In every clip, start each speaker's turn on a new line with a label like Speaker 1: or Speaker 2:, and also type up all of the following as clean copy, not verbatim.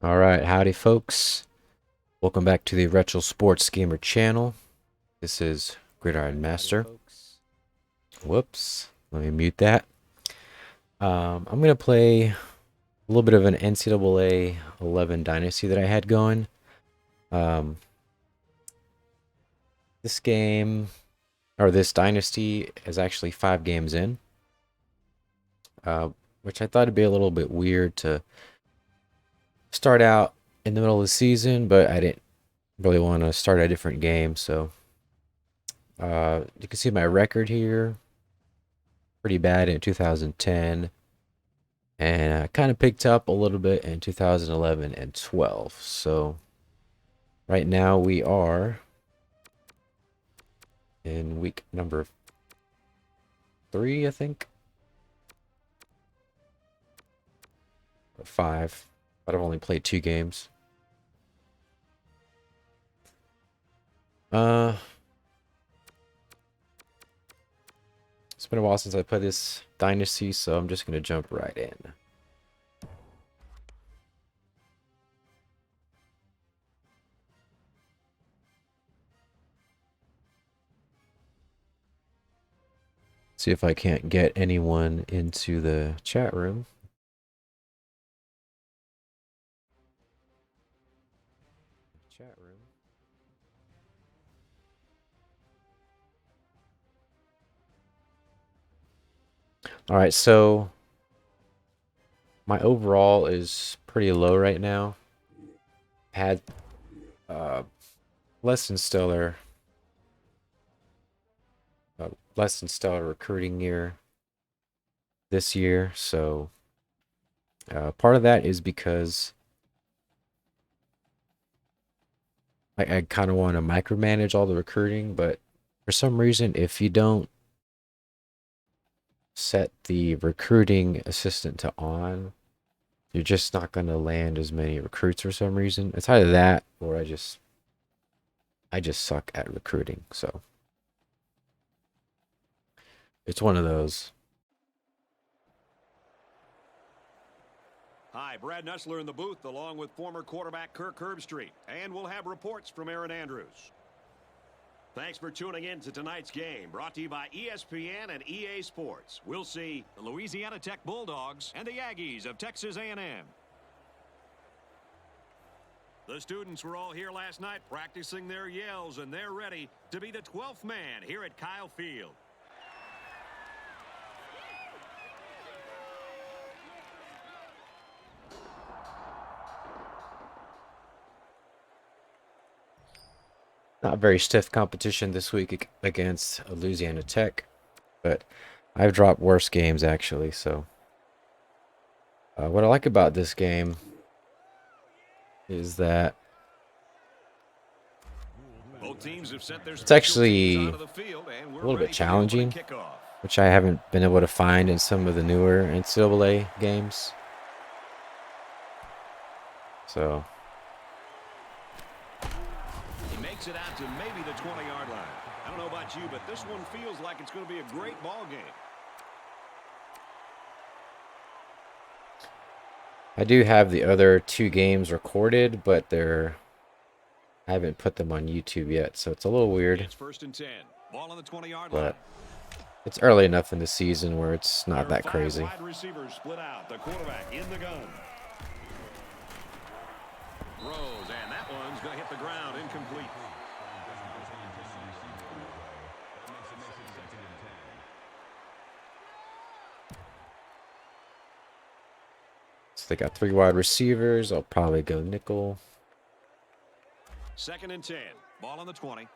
Speaker 1: All right, howdy folks. Welcome back to the Retro Sports Gamer channel. This is Gridiron Master. Whoops, let me mute that. I'm gonna play a little bit of an NCAA 11 Dynasty that I had going. This game, or this Dynasty, is actually 5 games in, which I thought it'd be a little bit weird to start out in the middle of the season, but I didn't really want to start a different game, so you can see my record here. Pretty bad in 2010, and I kind of picked up a little bit in 2011 and 12. So right now we are in week number 3, I think, or 5, but I've only played 2 games. It's been a while since I played this Dynasty, so I'm just gonna jump right in. See if I can't get anyone into the chat room. Chat room. All right, so my overall is pretty low right now. Had less than stellar recruiting year this year, so part of that is because I kind of want to micromanage all the recruiting, but for some reason, if you don't set the recruiting assistant to on, you're just not going to land as many recruits for some reason. It's either that or I just suck at recruiting, so it's one of those.
Speaker 2: Hi, Brad Nussler in the booth along with former quarterback Kirk Herbstreit, and we'll have reports from Aaron Andrews. Thanks for tuning in to tonight's game, brought to you by ESPN and EA Sports. We'll see the Louisiana Tech Bulldogs and the Aggies of Texas A&M. The students were all here last night practicing their yells, and they're ready to be the 12th man here at Kyle Field.
Speaker 1: Not very stiff competition this week against Louisiana Tech, but I've dropped worse games actually. So what I like about this game is that
Speaker 2: Both teams have set their
Speaker 1: it's actually a little bit challenging, which I haven't been able to find in some of the newer NCAA games. So
Speaker 2: he makes it out to maybe the 20-yard line. I don't know about you, but this one feels like it's going to be a great ball game.
Speaker 1: I do have the other 2 games recorded, but I haven't put them on YouTube yet, so it's a little weird.
Speaker 2: It's 1st and 10. Ball on the 20-yard
Speaker 1: line.
Speaker 2: But
Speaker 1: it's early enough in the season where it's not that crazy.
Speaker 2: Wide receivers split out. The quarterback in the gun. Throws, and that one's going to hit the ground incomplete.
Speaker 1: So they got 3 wide receivers. I'll probably go nickel.
Speaker 2: 2nd and 10. Ball on the 20.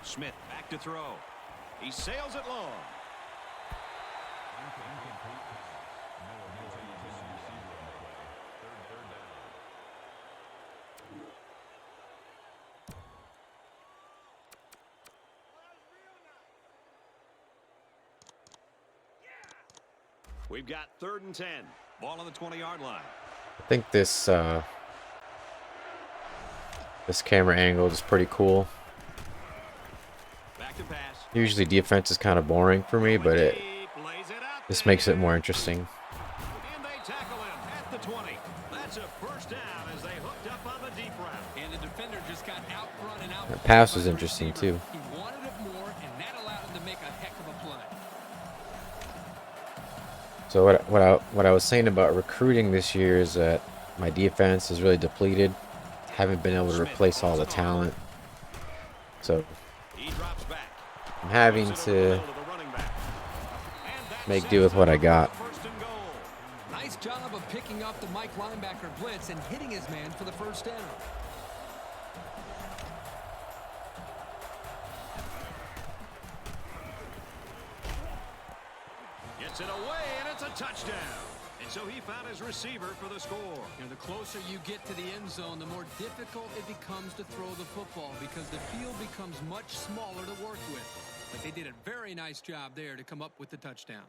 Speaker 2: Smith back to throw. He sails it long. We've got 3rd and 10. Ball on the 20-yard line.
Speaker 1: I think this camera angle is pretty cool.
Speaker 2: to pass.
Speaker 1: Usually defense is kind of boring for me, but
Speaker 2: Lays it out
Speaker 1: this makes it more
Speaker 2: there.
Speaker 1: interesting.
Speaker 2: And they tackle him at the 20. That's a first down as they hooked up on the deep route.
Speaker 3: And the defender just got outrun and
Speaker 1: The
Speaker 3: out.
Speaker 1: pass was interesting too.
Speaker 3: He wanted it more, and that allowed him to make a heck of a play.
Speaker 1: So what I was saying about recruiting this year is that my defense is really depleted. Haven't been able to replace all the talent. So
Speaker 2: He drops back.
Speaker 1: I'm having
Speaker 2: Moves it over the
Speaker 1: to
Speaker 2: middle to the running back. And that
Speaker 1: make
Speaker 2: sets
Speaker 1: do with what I
Speaker 2: up
Speaker 1: got.
Speaker 2: first and goal.
Speaker 3: Nice job of picking up the Mike linebacker blitz and hitting his man for the first down.
Speaker 2: Gets it away, and it's a touchdown. And so he found his receiver for the score.
Speaker 3: You know, the closer you get to the end zone, the more difficult it becomes to throw the football because the field becomes much smaller to work with. But they did a very nice job there to come up with the touchdown.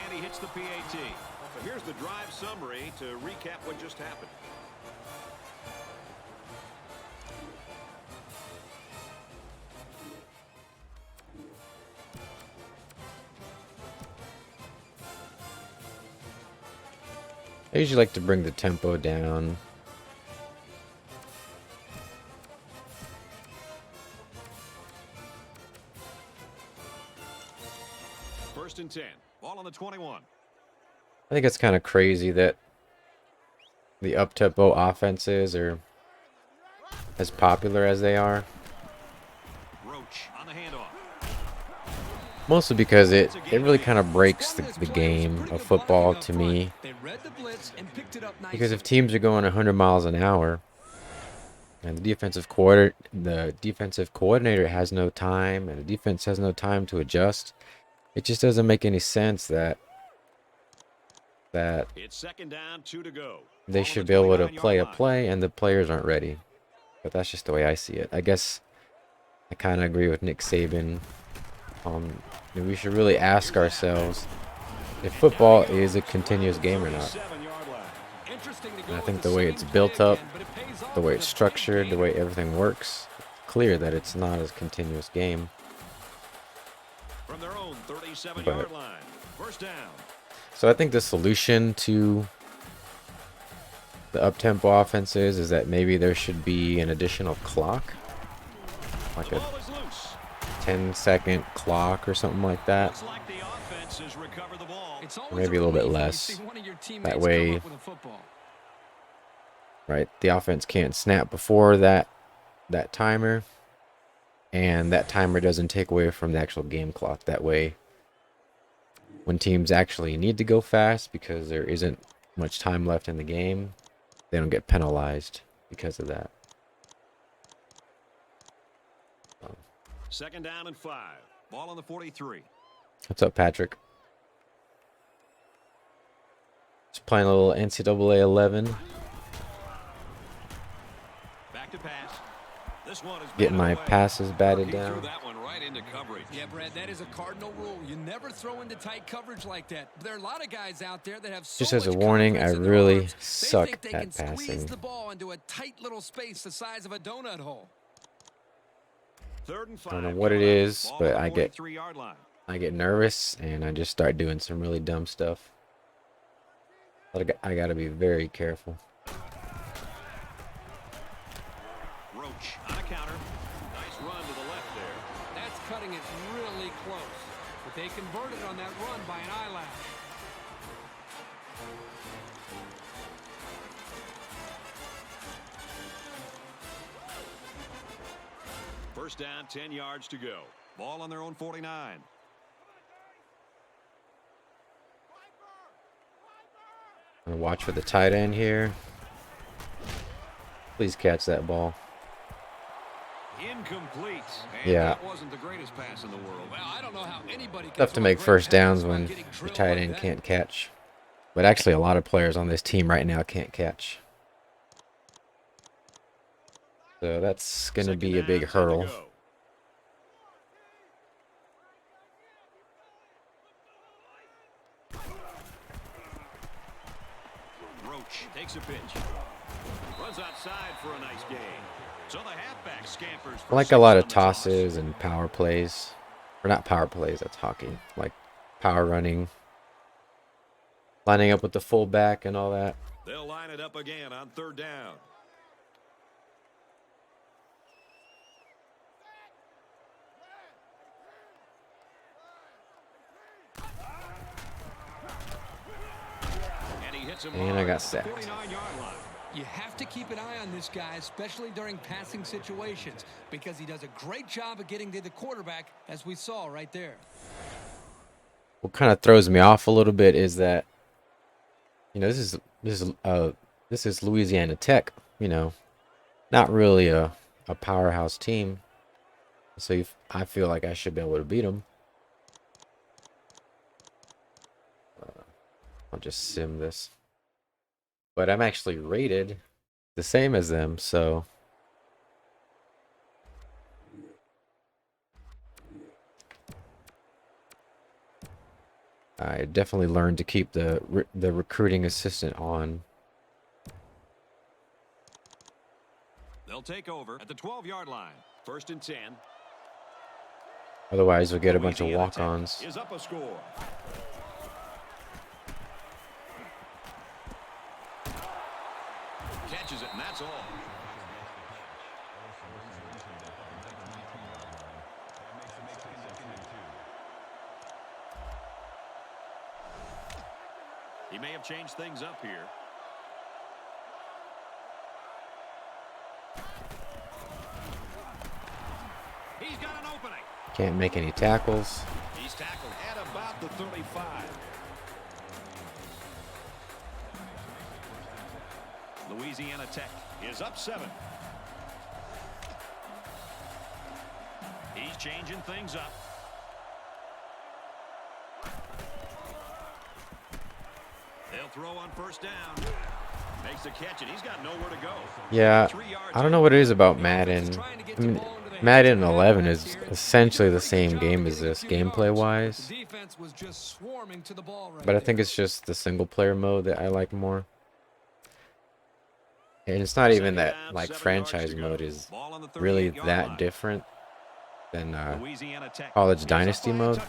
Speaker 2: And he hits the PAT. So here's the drive summary to recap what just happened.
Speaker 1: I usually like to bring the tempo down.
Speaker 2: First and 10. Ball on the 21.
Speaker 1: I think it's kind of crazy that the up-tempo offenses are as popular as they are.
Speaker 2: Roach on the handoff.
Speaker 1: Mostly because it really kind of breaks the game of football to me.
Speaker 3: They read the blitz and picked it up nicely.
Speaker 1: Because if teams are going 100 miles an hour and the defensive coordinator has no time and the defense has no time to adjust, it just doesn't make any sense that
Speaker 2: It's second down, 2 to go.
Speaker 1: they should be able to play a play and the players aren't ready. But that's just the way I see it. I guess I kind of agree with Nick Saban. We should really ask ourselves if football is a continuous game or not. And I think the way it's built up, the way it's structured, the way everything works, it's clear that it's not a continuous game.
Speaker 2: From their own 37-yard line. First down.
Speaker 1: So I think the solution to the up-tempo offenses is that maybe there should be an additional clock, like a 10-second clock or something like that.
Speaker 2: Looks like the offense has recovered the ball.
Speaker 1: Or maybe a little bit less. That way, right, the offense can't snap before that timer, and that timer doesn't take away from the actual game clock. That way, when teams actually need to go fast because there isn't much time left in the game, they don't get penalized because of that.
Speaker 2: Second down and 5. Ball on the 43.
Speaker 1: What's up, Patrick? Just playing a little NCAA 11.
Speaker 2: Back to pass. This one is
Speaker 1: Getting my passes batted
Speaker 2: He threw
Speaker 1: down.
Speaker 2: that one right into coverage.
Speaker 3: Yeah, Brad, that is a cardinal rule. You never throw into tight coverage like that. There are a lot of guys out there that have so
Speaker 1: Just as a
Speaker 3: much
Speaker 1: warning, I
Speaker 3: confidence in their
Speaker 1: really
Speaker 3: arms, they
Speaker 1: suck
Speaker 3: think they
Speaker 1: at
Speaker 3: can squeeze
Speaker 1: passing.
Speaker 3: the ball into a tight little space the size of a donut hole.
Speaker 2: Third and 5.
Speaker 1: I don't know what it is,
Speaker 2: Ball
Speaker 1: but
Speaker 2: on the
Speaker 1: I get
Speaker 2: 43-yard line.
Speaker 1: nervous and I just start doing some really dumb stuff. But I gotta be very careful.
Speaker 2: Roach on a counter. Nice run to the left there.
Speaker 3: That's cutting it really close. But they converted on that run by an eyelash.
Speaker 2: First down, 10 yards to go. Ball on their own 49.
Speaker 1: I'm gonna watch for the tight end here. Please catch that ball.
Speaker 2: Incomplete. And
Speaker 1: Yeah.
Speaker 2: that wasn't the greatest pass in the world.
Speaker 3: Well, I don't know how anybody can
Speaker 1: Tough to
Speaker 3: throw a
Speaker 1: make
Speaker 3: great
Speaker 1: first
Speaker 3: pass
Speaker 1: downs
Speaker 3: while
Speaker 1: when
Speaker 3: getting
Speaker 1: the
Speaker 3: drilled
Speaker 1: tight
Speaker 3: like
Speaker 1: end
Speaker 3: that.
Speaker 1: can't catch. But actually, a lot of players on this team right now can't catch. So that's gonna
Speaker 2: Second
Speaker 1: be a
Speaker 2: down,
Speaker 1: big
Speaker 2: 10 to
Speaker 1: hurdle.
Speaker 2: go. takes a pitch. Runs outside for a nice gain. So the halfback scampers
Speaker 1: I
Speaker 2: for
Speaker 1: like a
Speaker 2: 6
Speaker 1: lot
Speaker 2: on
Speaker 1: of
Speaker 2: the toss.
Speaker 1: tosses and power plays. Or not power plays, that's hockey. Like power running. Lining up with the fullback and all that.
Speaker 2: They'll line it up again on 3rd down. And he hits him
Speaker 1: And I
Speaker 2: hard
Speaker 1: got
Speaker 2: at the
Speaker 1: sacked.
Speaker 2: 49-yard line.
Speaker 3: You have to keep an eye on this guy, especially during passing situations, because he does a great job of getting to the quarterback, as we saw right there.
Speaker 1: What kind of throws me off a little bit is that, you know, this is Louisiana Tech, you know, not really a powerhouse team. So I feel like I should be able to beat them. I'll just sim this. But I'm actually rated the same as them, so I definitely learned to keep the recruiting assistant on.
Speaker 2: They'll take over at the 12-yard line. 1st and 10.
Speaker 1: Otherwise, we'll get a bunch of
Speaker 2: Louisiana Tech
Speaker 1: walk-ons.
Speaker 2: is up a score. Catches it, and that's all. He may have changed things up here. He's got an opening.
Speaker 1: Can't make any tackles.
Speaker 2: He's tackled at about the 35. Louisiana Tech is up 7. He's changing things up. They'll throw on 1st down. Makes the catch, and he's got nowhere to go.
Speaker 1: Yeah, I don't know what it is about Madden. I mean, Madden 11 is essentially the same game as this, gameplay-wise. But I think it's just the single-player mode that I like more. And it's not even that, like, franchise mode is really that different than College Dynasty mode.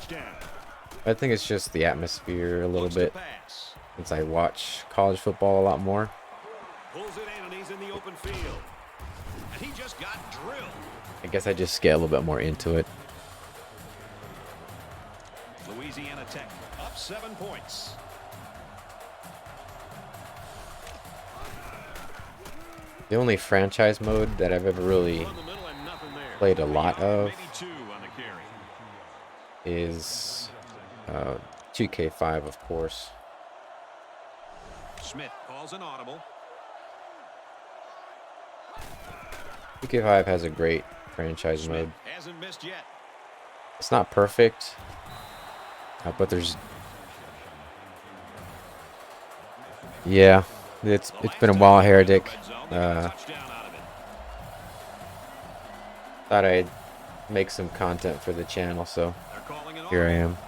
Speaker 1: I think it's just the atmosphere a little bit, since I watch college football a lot more.
Speaker 2: Pulls it in, and he's in the open field. And he just got drilled.
Speaker 1: I guess I just get a little bit more into it.
Speaker 2: Louisiana Tech up 7 points.
Speaker 1: The only franchise mode that I've ever really played a lot of is 2K5, of course.
Speaker 2: Smith calls an audible.
Speaker 1: 2K5 has a great franchise mode.
Speaker 2: Hasn't missed yet.
Speaker 1: It's not perfect, but there's... Yeah, it's been a while, Heretic. Thought I'd make some content for the channel, so here I am.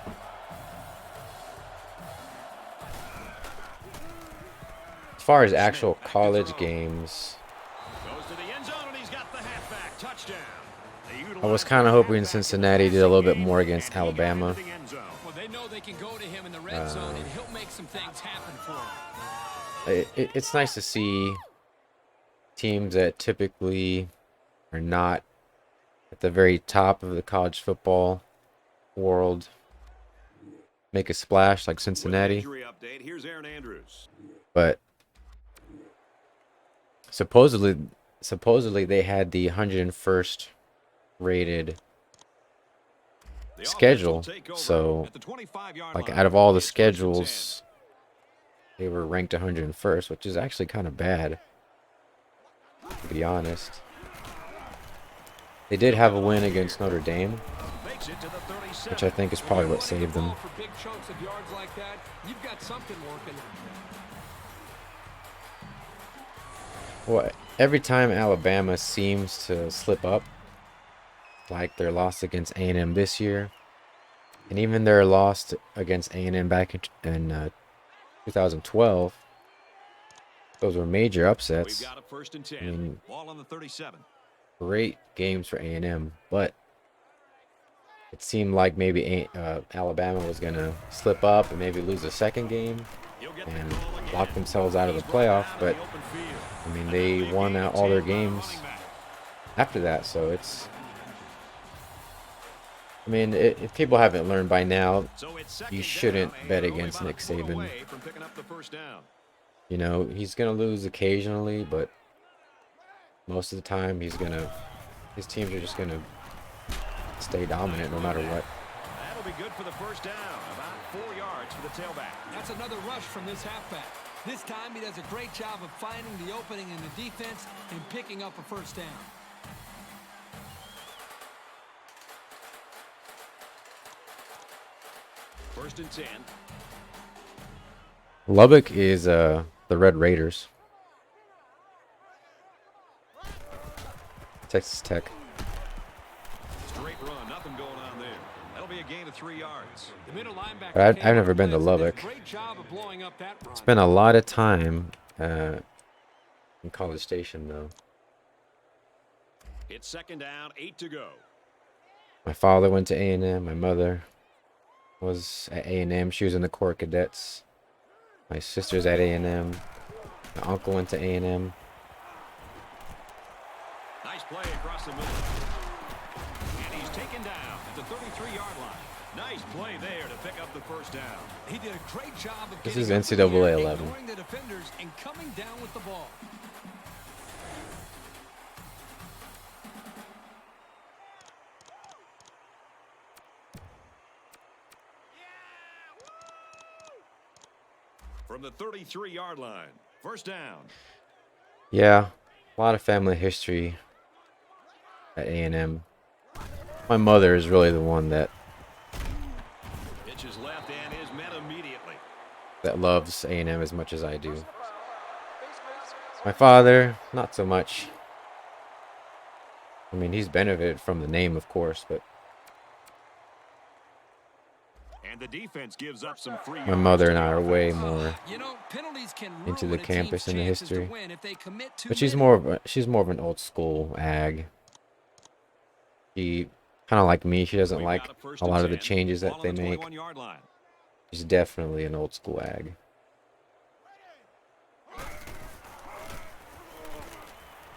Speaker 1: As far as actual college games, I was kind of hoping Cincinnati did a little bit more against Alabama.
Speaker 3: Well, they know they can go to him in the red zone, and he'll make some things happen for them.
Speaker 1: It's nice to see teams that typically are not at the very top of the college football world make a splash like Cincinnati. But supposedly they had the 101st rated schedule, so like out of all the schedules they were ranked 101st, which is actually kind of bad, to be honest. They did have a win against Notre Dame, which I think is probably what saved them. Well, every time Alabama seems to slip up, like their loss against A&M this year, and even their loss against A&M back in 2012, Those were major
Speaker 2: We've
Speaker 1: upsets.
Speaker 2: got a 1st and 10.
Speaker 1: I mean,
Speaker 2: Ball on the 37.
Speaker 1: great games for A&M, but it seemed like maybe Alabama was going to slip up and maybe lose a second game and lock themselves out of the playoff. But, I mean, they won out all their games after that. So it's, I mean, if people haven't learned by now, you shouldn't bet against Nick Saban. You know, he's going to lose occasionally, but most of the time his teams are just going to stay dominant no matter what.
Speaker 2: That'll be good for the 1st down. About 4 yards for the tailback.
Speaker 3: That's another rush from this halfback. This time he does a great job of finding the opening in the defense and picking up a 1st down.
Speaker 2: First and 10.
Speaker 1: Lubbock is the Red Raiders. Texas Tech.
Speaker 2: Straight run, nothing going on there. That'll be a gain of 3 yards.
Speaker 3: The middle linebacker
Speaker 1: I've never been to Lubbock.
Speaker 3: Great job of blowing up that run.
Speaker 1: Spent a lot of time in College Station, though.
Speaker 2: It's 2nd down, 8 to go.
Speaker 1: My father went to A&M. My mother was at A&M. She was in the Corps Cadets. My sister's at A&M. My uncle went to A&M.
Speaker 2: Nice play across the middle. And he's taken down at the 33-yard line. Nice play there to pick up the 1st down.
Speaker 3: He did a great job of
Speaker 1: This
Speaker 3: getting
Speaker 1: is
Speaker 3: up in the air,
Speaker 1: NCAA 11.
Speaker 3: ignoring the defenders and coming down with the ball.
Speaker 2: From the 33-yard line, 1st down.
Speaker 1: Yeah, a lot of family history at A&M. My mother is really the one that
Speaker 2: Pitches left and is met immediately.
Speaker 1: loves A&M as much as I do. My father, not so much. I mean, he's benefited from the name, of course, but
Speaker 2: And the defense gives up some free
Speaker 1: my mother and I are way more
Speaker 3: You know, penalties can
Speaker 1: into
Speaker 3: ruin
Speaker 1: the
Speaker 3: a
Speaker 1: campus
Speaker 3: team's
Speaker 1: and the
Speaker 3: chances to
Speaker 1: history.
Speaker 3: win if they commit too
Speaker 1: But she's
Speaker 3: many.
Speaker 1: more of an old school ag. She kind of like me. She doesn't
Speaker 2: We've
Speaker 1: like
Speaker 2: got a 1st
Speaker 1: a
Speaker 2: and
Speaker 1: lot of the
Speaker 2: 10.
Speaker 1: changes that
Speaker 2: Ball
Speaker 1: they
Speaker 2: on the
Speaker 1: make.
Speaker 2: 21-yard line.
Speaker 1: She's definitely an old school ag.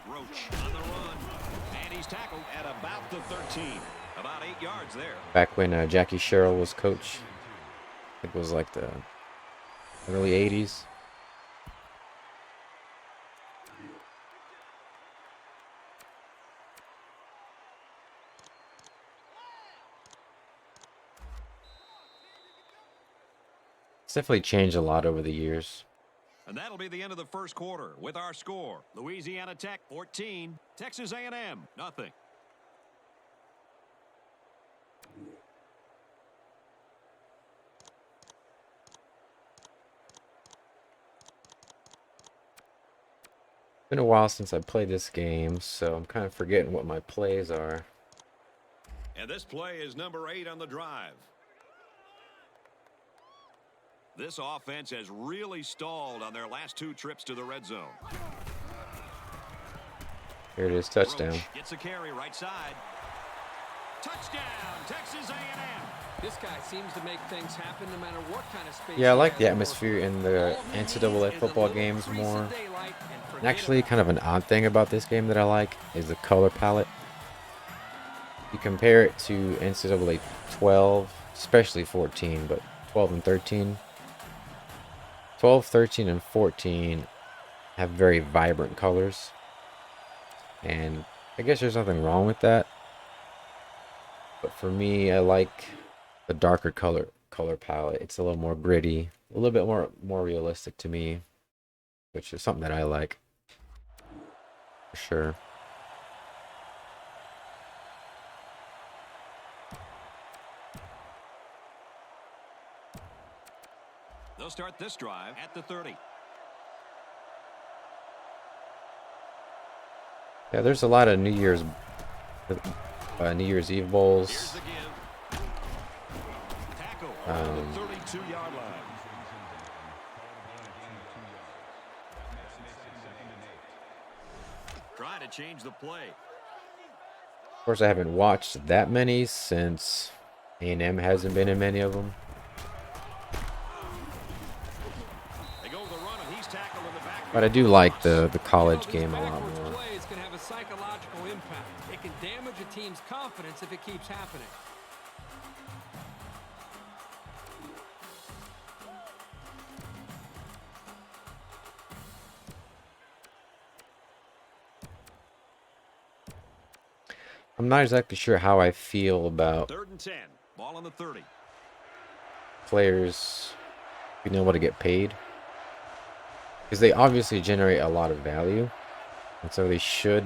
Speaker 2: Roach on the run. And he's tackled at about the 13. About 8 yards there.
Speaker 1: Back when Jackie Sherrill was coach, I think it was like the early 80s. It's definitely changed a lot over the years.
Speaker 2: And that'll be the end of the 1st quarter with our score. Louisiana Tech 14, Texas A&M nothing.
Speaker 1: Been a while since I played this game, so I'm kind of forgetting what my plays are.
Speaker 2: And this play is number 8 on the drive. This offense has really stalled on their last 2 trips to the red zone.
Speaker 1: Here it is, touchdown.
Speaker 2: Roach gets a carry right side. Touchdown, Texas A&M.
Speaker 3: This guy seems to make things happen no matter what kind of space.
Speaker 1: Yeah, I
Speaker 3: he
Speaker 1: like
Speaker 3: has
Speaker 1: the
Speaker 3: to work
Speaker 1: atmosphere
Speaker 3: with.
Speaker 1: in the
Speaker 3: All he needs
Speaker 1: NCAA
Speaker 3: is a
Speaker 1: football
Speaker 3: little
Speaker 1: games
Speaker 3: crease
Speaker 1: more.
Speaker 3: of daylight and
Speaker 1: And
Speaker 3: forget
Speaker 1: actually,
Speaker 3: about
Speaker 1: kind of an odd thing about this game that I like is the color palette. You compare it to NCAA 12, especially 14, but 12 and 13. 12, 13, and 14 have very vibrant colors. And I guess there's nothing wrong with that. But for me, I like the darker color palette. It's a little more gritty, a little bit more realistic to me, which is something that I like for sure.
Speaker 2: They'll start this drive at the 30.
Speaker 1: Yeah, there's a lot of New Year's Eve
Speaker 2: Here's
Speaker 1: bowls.
Speaker 2: the give. Tackle on the 32-yard line. try to change the play.
Speaker 1: Of course, I haven't watched that many since A&M hasn't been in many of them.
Speaker 2: They go with the run, and he's tackled in the backfield.
Speaker 1: But I do like the college game a lot
Speaker 3: Backwards
Speaker 1: more.
Speaker 3: plays can have a psychological impact. It can damage a team's confidence if it keeps happening.
Speaker 1: I'm not exactly sure how I feel about
Speaker 2: 3rd and 10. Ball on the 30.
Speaker 1: players being able to get paid. Because they obviously generate a lot of value. And so they should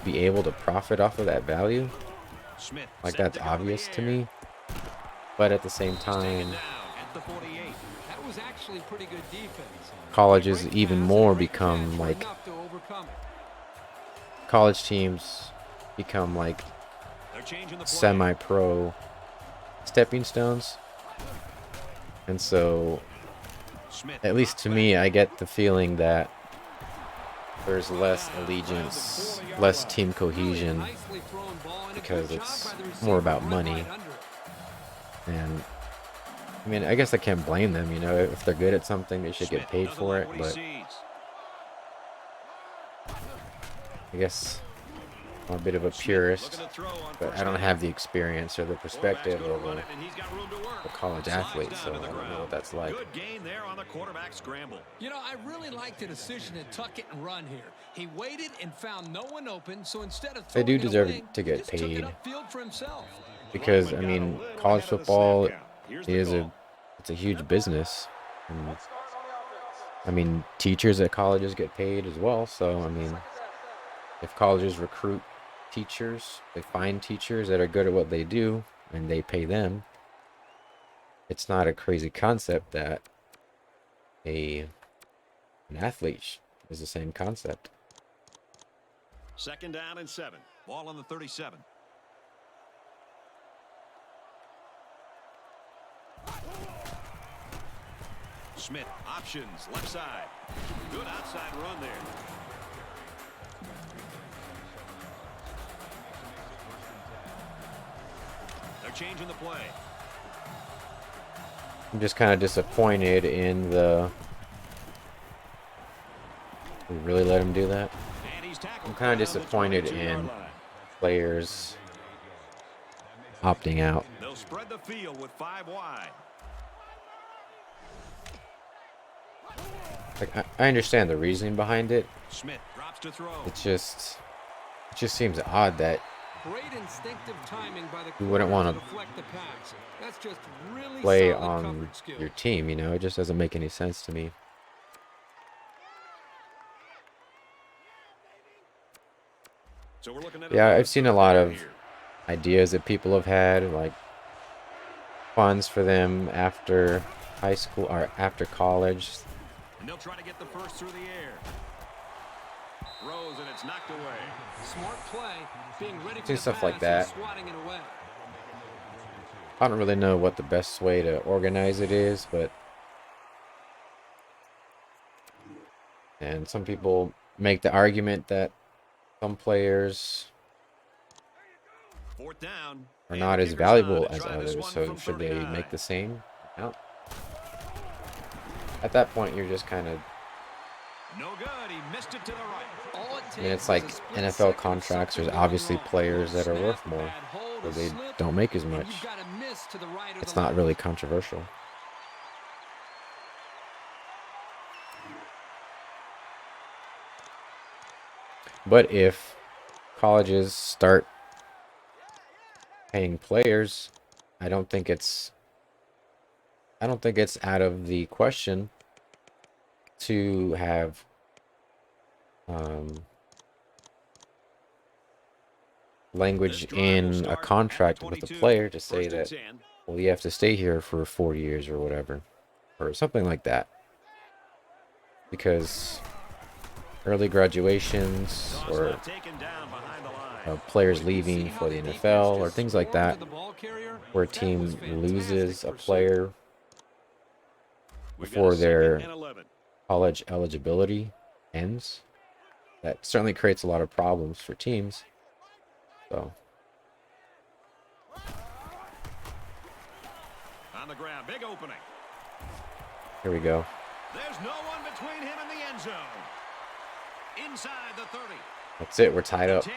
Speaker 1: be able to profit off of that value.
Speaker 2: Smith
Speaker 1: Like,
Speaker 2: set
Speaker 1: that's
Speaker 2: to go in the
Speaker 1: obvious to
Speaker 2: air.
Speaker 1: me. But at the same
Speaker 2: Taken
Speaker 1: time,
Speaker 2: down at the 48.
Speaker 3: That was actually pretty good defense.
Speaker 1: colleges
Speaker 3: Great
Speaker 1: even
Speaker 3: pass
Speaker 1: more
Speaker 3: and great
Speaker 1: become
Speaker 3: catch were
Speaker 1: like,
Speaker 3: enough to overcome it.
Speaker 1: college teams become like
Speaker 2: They're changing the play.
Speaker 1: semi-pro stepping stones. And so,
Speaker 2: Smith
Speaker 1: at least
Speaker 2: drops
Speaker 1: to
Speaker 2: back.
Speaker 1: me, I get the feeling that there's less allegiance, less team cohesion,
Speaker 3: Nicely thrown ball and a
Speaker 1: because
Speaker 3: good job
Speaker 1: it's
Speaker 3: by the receiver
Speaker 1: more about
Speaker 3: right
Speaker 1: money.
Speaker 3: under it.
Speaker 1: And I mean, I guess I can't blame them, you know, if they're good at something, they should get
Speaker 2: Smith
Speaker 1: paid
Speaker 2: doesn't
Speaker 1: for
Speaker 2: like
Speaker 1: it,
Speaker 2: what he
Speaker 1: but
Speaker 2: sees.
Speaker 1: I guess I'm a bit of a
Speaker 2: Smith
Speaker 1: purist,
Speaker 2: looking to throw on
Speaker 1: but
Speaker 2: first
Speaker 1: I don't
Speaker 2: down.
Speaker 1: have the experience or the perspective
Speaker 2: Quarterback's
Speaker 1: of
Speaker 2: gonna run
Speaker 1: a
Speaker 2: it, and he's got room to work.
Speaker 1: college
Speaker 2: Slides
Speaker 1: athlete,
Speaker 2: down
Speaker 1: so
Speaker 2: to
Speaker 1: I
Speaker 2: the
Speaker 1: don't know
Speaker 2: ground.
Speaker 1: what that's like.
Speaker 2: Good gain there on the quarterback scramble.
Speaker 3: You know, I really like the decision to tuck it and run here. He waited and found no one open, so instead of
Speaker 1: They
Speaker 3: throwing
Speaker 1: do
Speaker 3: it
Speaker 1: deserve
Speaker 3: away,
Speaker 1: to
Speaker 3: he
Speaker 1: get
Speaker 3: just took it
Speaker 1: paid.
Speaker 3: upfield for himself.
Speaker 1: Because I mean, college football is it's a huge business, and I mean, teachers at colleges get paid as well. So I mean, if colleges recruit teachers, they find teachers that are good at what they do, and they pay them. It's not a crazy concept that an athlete is the same concept.
Speaker 2: 2nd down and 7. Ball on the 37. Smith options left side. Good outside run there. They're changing the play.
Speaker 1: I'm just kind of disappointed in the. We really let him do that.
Speaker 2: And he's tackled
Speaker 1: I'm kind of
Speaker 2: down the
Speaker 1: disappointed
Speaker 2: 22-yard
Speaker 1: in
Speaker 2: line.
Speaker 1: players opting out.
Speaker 2: They'll spread the field with 5 wide.
Speaker 1: Like, I understand the reasoning behind it.
Speaker 2: Smith drops to throw.
Speaker 1: It just seems odd that
Speaker 3: Great instinctive timing by the
Speaker 1: you wouldn't
Speaker 3: quarterback
Speaker 1: want
Speaker 3: to
Speaker 1: to
Speaker 3: deflect the pass. That's just really
Speaker 1: play
Speaker 3: solid
Speaker 1: on
Speaker 3: coverage skill.
Speaker 1: your team. You know, it just doesn't make any sense to me.
Speaker 2: So we're looking at
Speaker 1: Yeah,
Speaker 2: another
Speaker 1: I've seen a
Speaker 2: third
Speaker 1: lot
Speaker 2: down
Speaker 1: of
Speaker 2: here.
Speaker 1: ideas that people have had, like funds for them after high school or after college.
Speaker 2: And they'll try to get the first through the air. Throws and it's knocked away.
Speaker 3: Smart play, being ready for
Speaker 1: See
Speaker 3: the
Speaker 1: stuff like
Speaker 3: pass and
Speaker 1: that.
Speaker 3: swatting it away.
Speaker 1: I don't really know what the best way to organize it is, but and some people make the argument that some players
Speaker 2: 4th down.
Speaker 1: are
Speaker 2: And
Speaker 1: not
Speaker 2: the
Speaker 1: as
Speaker 2: kicker's
Speaker 1: valuable
Speaker 2: on to
Speaker 1: as
Speaker 2: try this
Speaker 1: others,
Speaker 2: one
Speaker 1: so
Speaker 2: from
Speaker 1: should they
Speaker 2: 39.
Speaker 1: make the same amount? At that point, you're just kind of,
Speaker 2: No good. He missed it to the right.
Speaker 3: All it
Speaker 1: I mean, it's
Speaker 3: takes
Speaker 1: like
Speaker 3: is a split
Speaker 1: NFL
Speaker 3: second of
Speaker 1: contracts. There's
Speaker 3: something going
Speaker 1: obviously
Speaker 3: wrong.
Speaker 1: players that are
Speaker 3: Snap,
Speaker 1: worth more,
Speaker 3: bad hold,
Speaker 1: so
Speaker 3: or
Speaker 1: they
Speaker 3: slip,
Speaker 1: don't make as
Speaker 3: and
Speaker 1: much.
Speaker 3: you've got a miss to the right or
Speaker 1: It's
Speaker 3: the
Speaker 1: not
Speaker 3: left.
Speaker 1: really controversial. But if colleges start paying players, I don't think it's out of the question to have language in a contract with the player to say that, well, you have to stay here for 4 years or whatever, or something like that. Because early graduations or players leaving for the NFL or things like that, where a team loses a player before their college eligibility ends, that certainly creates a lot of problems for teams. So
Speaker 2: On the ground, big opening.
Speaker 1: here we go.
Speaker 2: There's no one between him and the end zone. Inside the 30.
Speaker 1: That's it. We're tied
Speaker 2: The
Speaker 1: up.
Speaker 2: 10.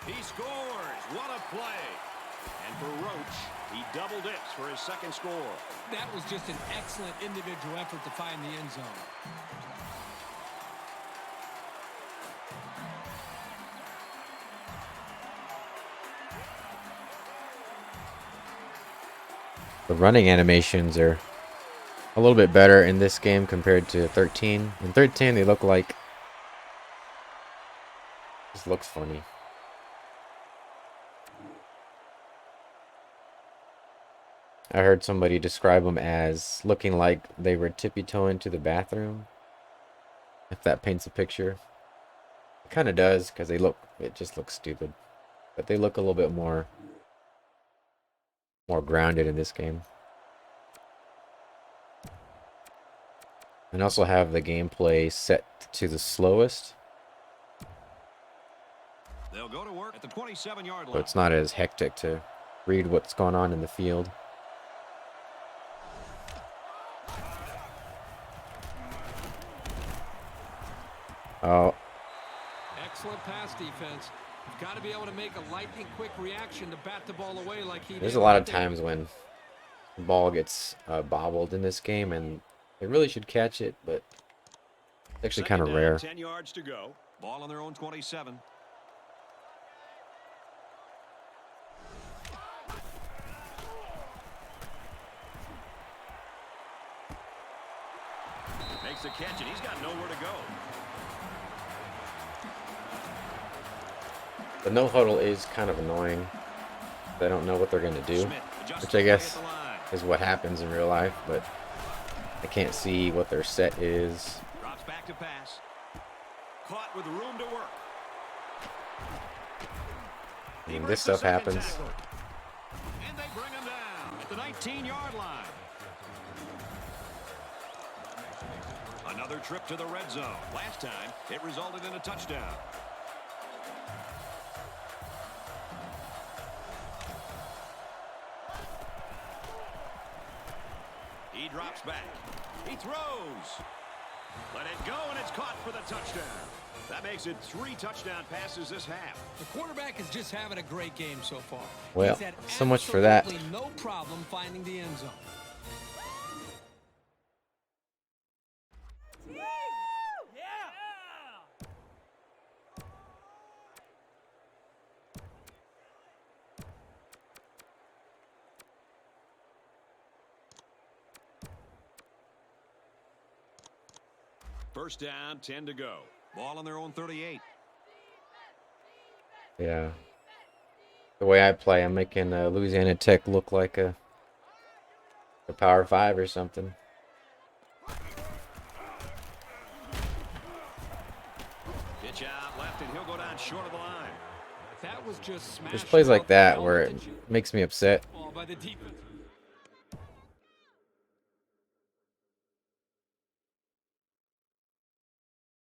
Speaker 2: He scores. What a play. And for Roach, he double dips for his second score.
Speaker 3: That was just an excellent individual effort to find the end zone.
Speaker 1: The running animations are a little bit better in this game compared to 13. In 13, they look like... This looks funny. I heard somebody describe them as looking like they were tippy-toeing to the bathroom. If that paints a picture. It kind of does, because it just looks stupid. But they look a little bit more grounded in this game. And also have the gameplay set to the slowest.
Speaker 2: They'll go to work at the 27-yard line.
Speaker 1: So it's not as hectic to read what's going on in the field. Oh,
Speaker 3: Excellent pass defense. You've got to be able to make a lightning quick reaction to bat the ball away like he did.
Speaker 1: there's a lot of times when the ball gets bobbled in this game, and they really should catch it, but it's actually kind of
Speaker 2: Second down,
Speaker 1: rare.
Speaker 2: 10 yards to go. Ball on their own 27. Makes the catch, and he's got nowhere to go.
Speaker 1: The no huddle is kind of annoying. They don't know what they're going to do,
Speaker 2: Smith adjusts
Speaker 1: which
Speaker 2: to
Speaker 1: I
Speaker 2: play
Speaker 1: guess
Speaker 2: at the line.
Speaker 1: is what happens in real life, but I can't see what their set is.
Speaker 2: Drops back to pass. Caught with room to work.
Speaker 1: I mean, this stuff happens.
Speaker 2: And they bring him down at the 19-yard line. Another trip to the red zone. Last time, it resulted in a touchdown. He drops back. He throws. Let it go, and it's caught for the touchdown. That makes it 3 touchdown passes this half.
Speaker 3: The quarterback is just having a great game so far.
Speaker 1: Well,
Speaker 3: He's had
Speaker 1: so much for that.
Speaker 3: absolutely no problem finding the end zone.
Speaker 2: First down, 10 to go. Ball on their own 38.
Speaker 1: Yeah. The way I play, I'm making Louisiana Tech look like a Power 5 or something.
Speaker 2: Pitch out left, and he'll go down short of the line.
Speaker 3: That was just smashed.
Speaker 1: There's plays like
Speaker 3: off
Speaker 1: that
Speaker 3: the
Speaker 1: where it
Speaker 3: helmet and
Speaker 1: makes me upset.
Speaker 3: ball by the defense.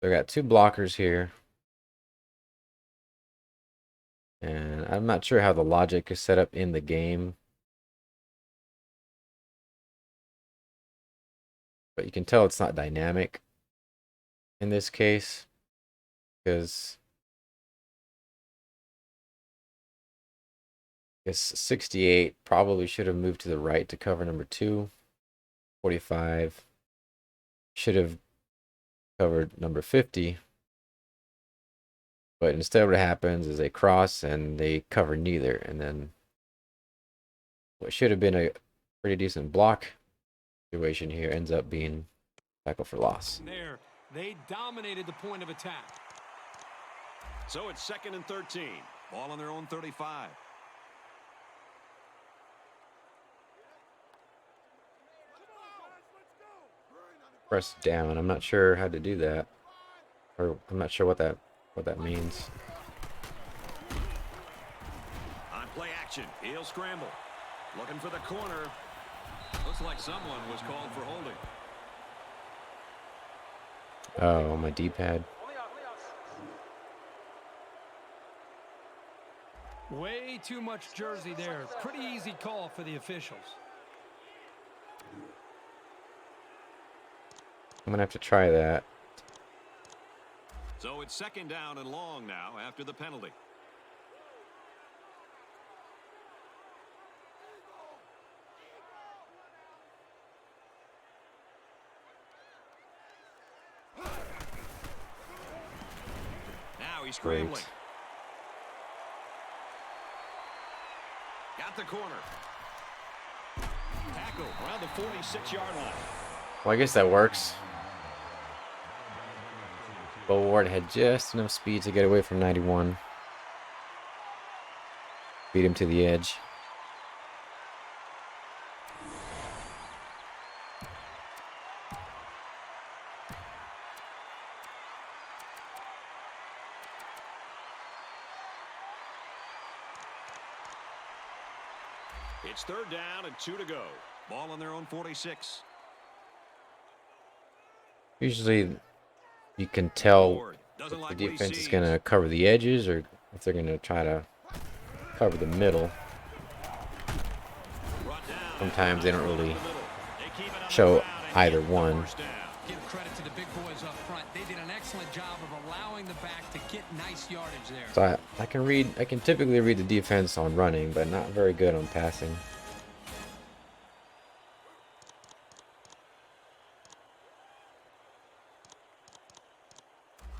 Speaker 1: So I got 2 blockers here. And I'm not sure how the logic is set up in the game. But you can tell it's not dynamic in this case. Because I guess 68 probably should have moved to the right to cover number 2. 45 should have covered number 50. But instead what happens is they cross and they cover neither. And then what should have been a pretty decent block situation here ends up being tackle for loss.
Speaker 3: There, they dominated the point of attack.
Speaker 2: So it's 2nd and 13. Ball on their own 35.
Speaker 1: Press down. I'm not sure how to do that. Or I'm not sure what that means.
Speaker 2: On play action, he'll scramble. Looking for the corner. Looks like someone was called for holding.
Speaker 1: Oh, my D-pad.
Speaker 3: Way too much jersey there. Pretty easy call for the officials.
Speaker 1: I'm going to have to try that.
Speaker 2: So it's 2nd down and long now after the penalty. Now he's scrambling.
Speaker 1: Great.
Speaker 2: Got the corner. Tackle around the 46-yard line.
Speaker 1: Well, I guess that works. But Ward had just enough speed to get away from 91. Beat him to the edge.
Speaker 2: It's 3rd down and 2 to go. Ball on their own 46.
Speaker 1: Usually you can tell
Speaker 2: Ward doesn't
Speaker 1: if
Speaker 2: like
Speaker 1: the
Speaker 2: what he
Speaker 1: defense is
Speaker 2: sees.
Speaker 1: going to cover the edges or if they're going to try to cover the middle.
Speaker 2: Brought down.
Speaker 1: Sometimes they don't really
Speaker 2: They keep it on the
Speaker 1: show
Speaker 2: ground and
Speaker 1: either
Speaker 2: get the
Speaker 1: one.
Speaker 2: first down.
Speaker 3: Give credit to the big boys up front. They did an excellent job of allowing the back to get nice yardage there.
Speaker 1: So I can typically read the defense on running, but not very good on passing.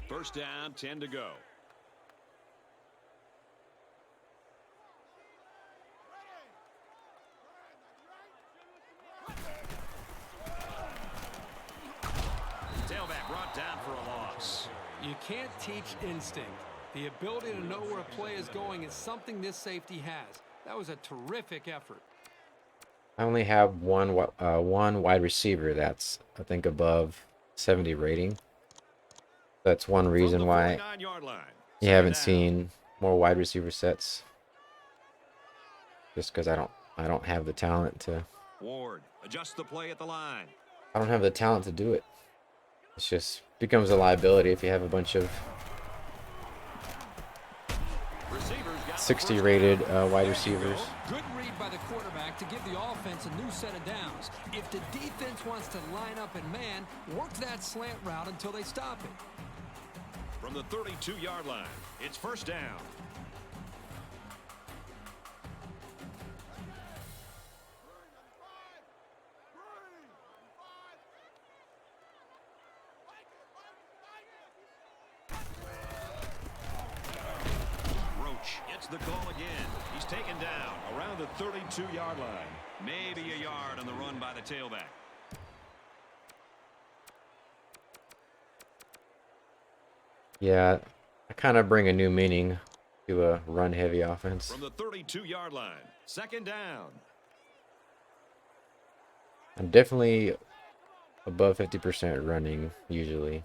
Speaker 2: First down, 10 to go. Tailback brought down for a loss.
Speaker 3: You can't teach instinct. The ability to know where a play is going is something this safety has. That was a terrific effort.
Speaker 1: I only have one wide receiver that's, I think, above 70 rating. That's one reason why
Speaker 2: 49-yard line.
Speaker 1: you haven't seen more wide receiver sets. Just because I don't have the talent to.
Speaker 2: Ward adjusts the play at the line.
Speaker 1: I don't have the talent to do it. It's just becomes a liability if you have a bunch of
Speaker 2: Receivers got the
Speaker 1: 60
Speaker 2: first
Speaker 1: rated
Speaker 2: down.
Speaker 1: wide
Speaker 2: There you
Speaker 1: receivers.
Speaker 2: go.
Speaker 3: Good read by the quarterback to give the offense a new set of downs. If the defense wants to line up and man, work that slant route until they stop it.
Speaker 2: From the 32-yard line, it's first down. Roach gets the call again. He's taken down around the 32-yard line. Maybe a yard on the run by the tailback.
Speaker 1: Yeah, I kind of bring a new meaning to a run-heavy offense.
Speaker 2: From the 32-yard line, second down.
Speaker 1: I'm definitely above 50% running usually.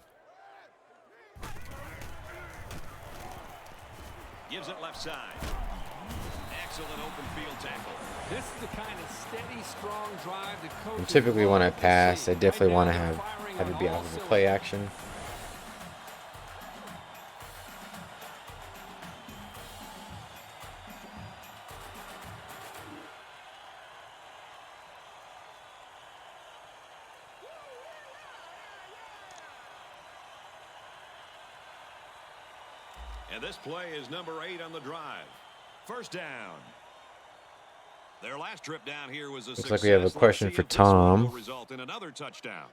Speaker 2: Gives it left side. Excellent open field tackle.
Speaker 3: This is the kind of steady, strong drive that coaches
Speaker 1: And typically when I
Speaker 3: love to
Speaker 1: pass,
Speaker 3: see.
Speaker 1: I definitely
Speaker 3: Right
Speaker 1: want to
Speaker 3: now,
Speaker 1: have
Speaker 3: they're firing
Speaker 1: it
Speaker 3: on
Speaker 1: be
Speaker 3: all
Speaker 1: off of a
Speaker 3: cylinders.
Speaker 1: play action.
Speaker 2: And this play is number 8 on the drive. First down. Their last trip down here was a
Speaker 1: Looks
Speaker 2: success.
Speaker 1: like we have a
Speaker 2: Let's
Speaker 1: question
Speaker 2: see
Speaker 1: for
Speaker 2: if this one
Speaker 1: Tom.
Speaker 2: will result in another touchdown.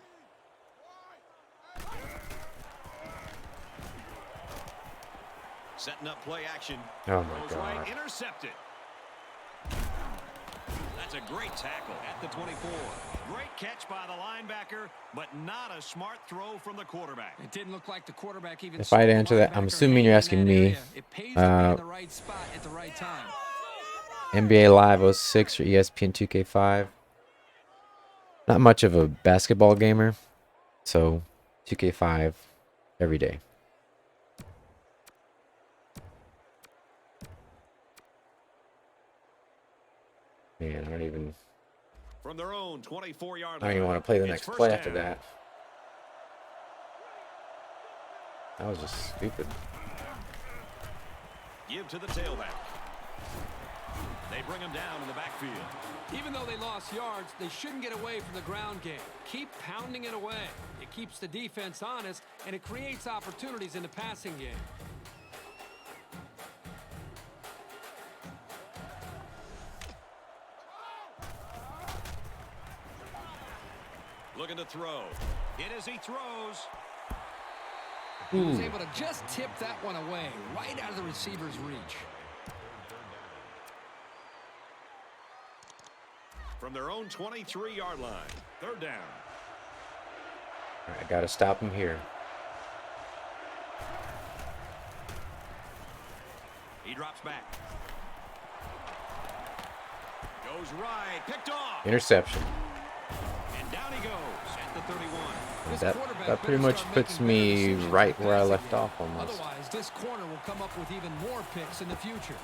Speaker 2: Setting up play action.
Speaker 1: Oh my
Speaker 2: Goes right,
Speaker 1: God.
Speaker 2: intercepted. That's a great tackle at the 24. Great catch by the linebacker, but not a smart throw from the quarterback.
Speaker 3: It didn't look like the quarterback even
Speaker 1: If
Speaker 3: saw
Speaker 1: I'd
Speaker 3: the
Speaker 1: answer that, I'm
Speaker 3: linebacker
Speaker 1: assuming you're
Speaker 3: hanging
Speaker 1: asking
Speaker 3: in that
Speaker 1: me.
Speaker 3: area. It pays to be in the right spot at the right time.
Speaker 1: NBA Live 06 or ESPN 2K5. Not much of a basketball gamer, so 2K5 every day. Man, I don't even
Speaker 2: From their own 24-yard
Speaker 1: I don't
Speaker 2: line.
Speaker 1: even want to play the
Speaker 2: It's
Speaker 1: next
Speaker 2: first
Speaker 1: play after
Speaker 2: down.
Speaker 1: that. That was just stupid.
Speaker 2: Give to the tailback. They bring him down in the backfield.
Speaker 3: Even though they lost yards, they shouldn't get away from the ground game. Keep pounding it away. It keeps the defense honest, and it creates opportunities in the passing game.
Speaker 2: Looking to throw. In as he throws.
Speaker 3: He was able to just tip that one away, right out of the receiver's reach.
Speaker 2: From their own 23-yard line. Third down.
Speaker 1: I got to stop him here.
Speaker 2: He drops back. Goes right. Picked off.
Speaker 1: Interception.
Speaker 2: And down he goes at the 31.
Speaker 1: That pretty much puts me right where I left off almost.
Speaker 3: Otherwise, this corner will come up with even more picks in the future.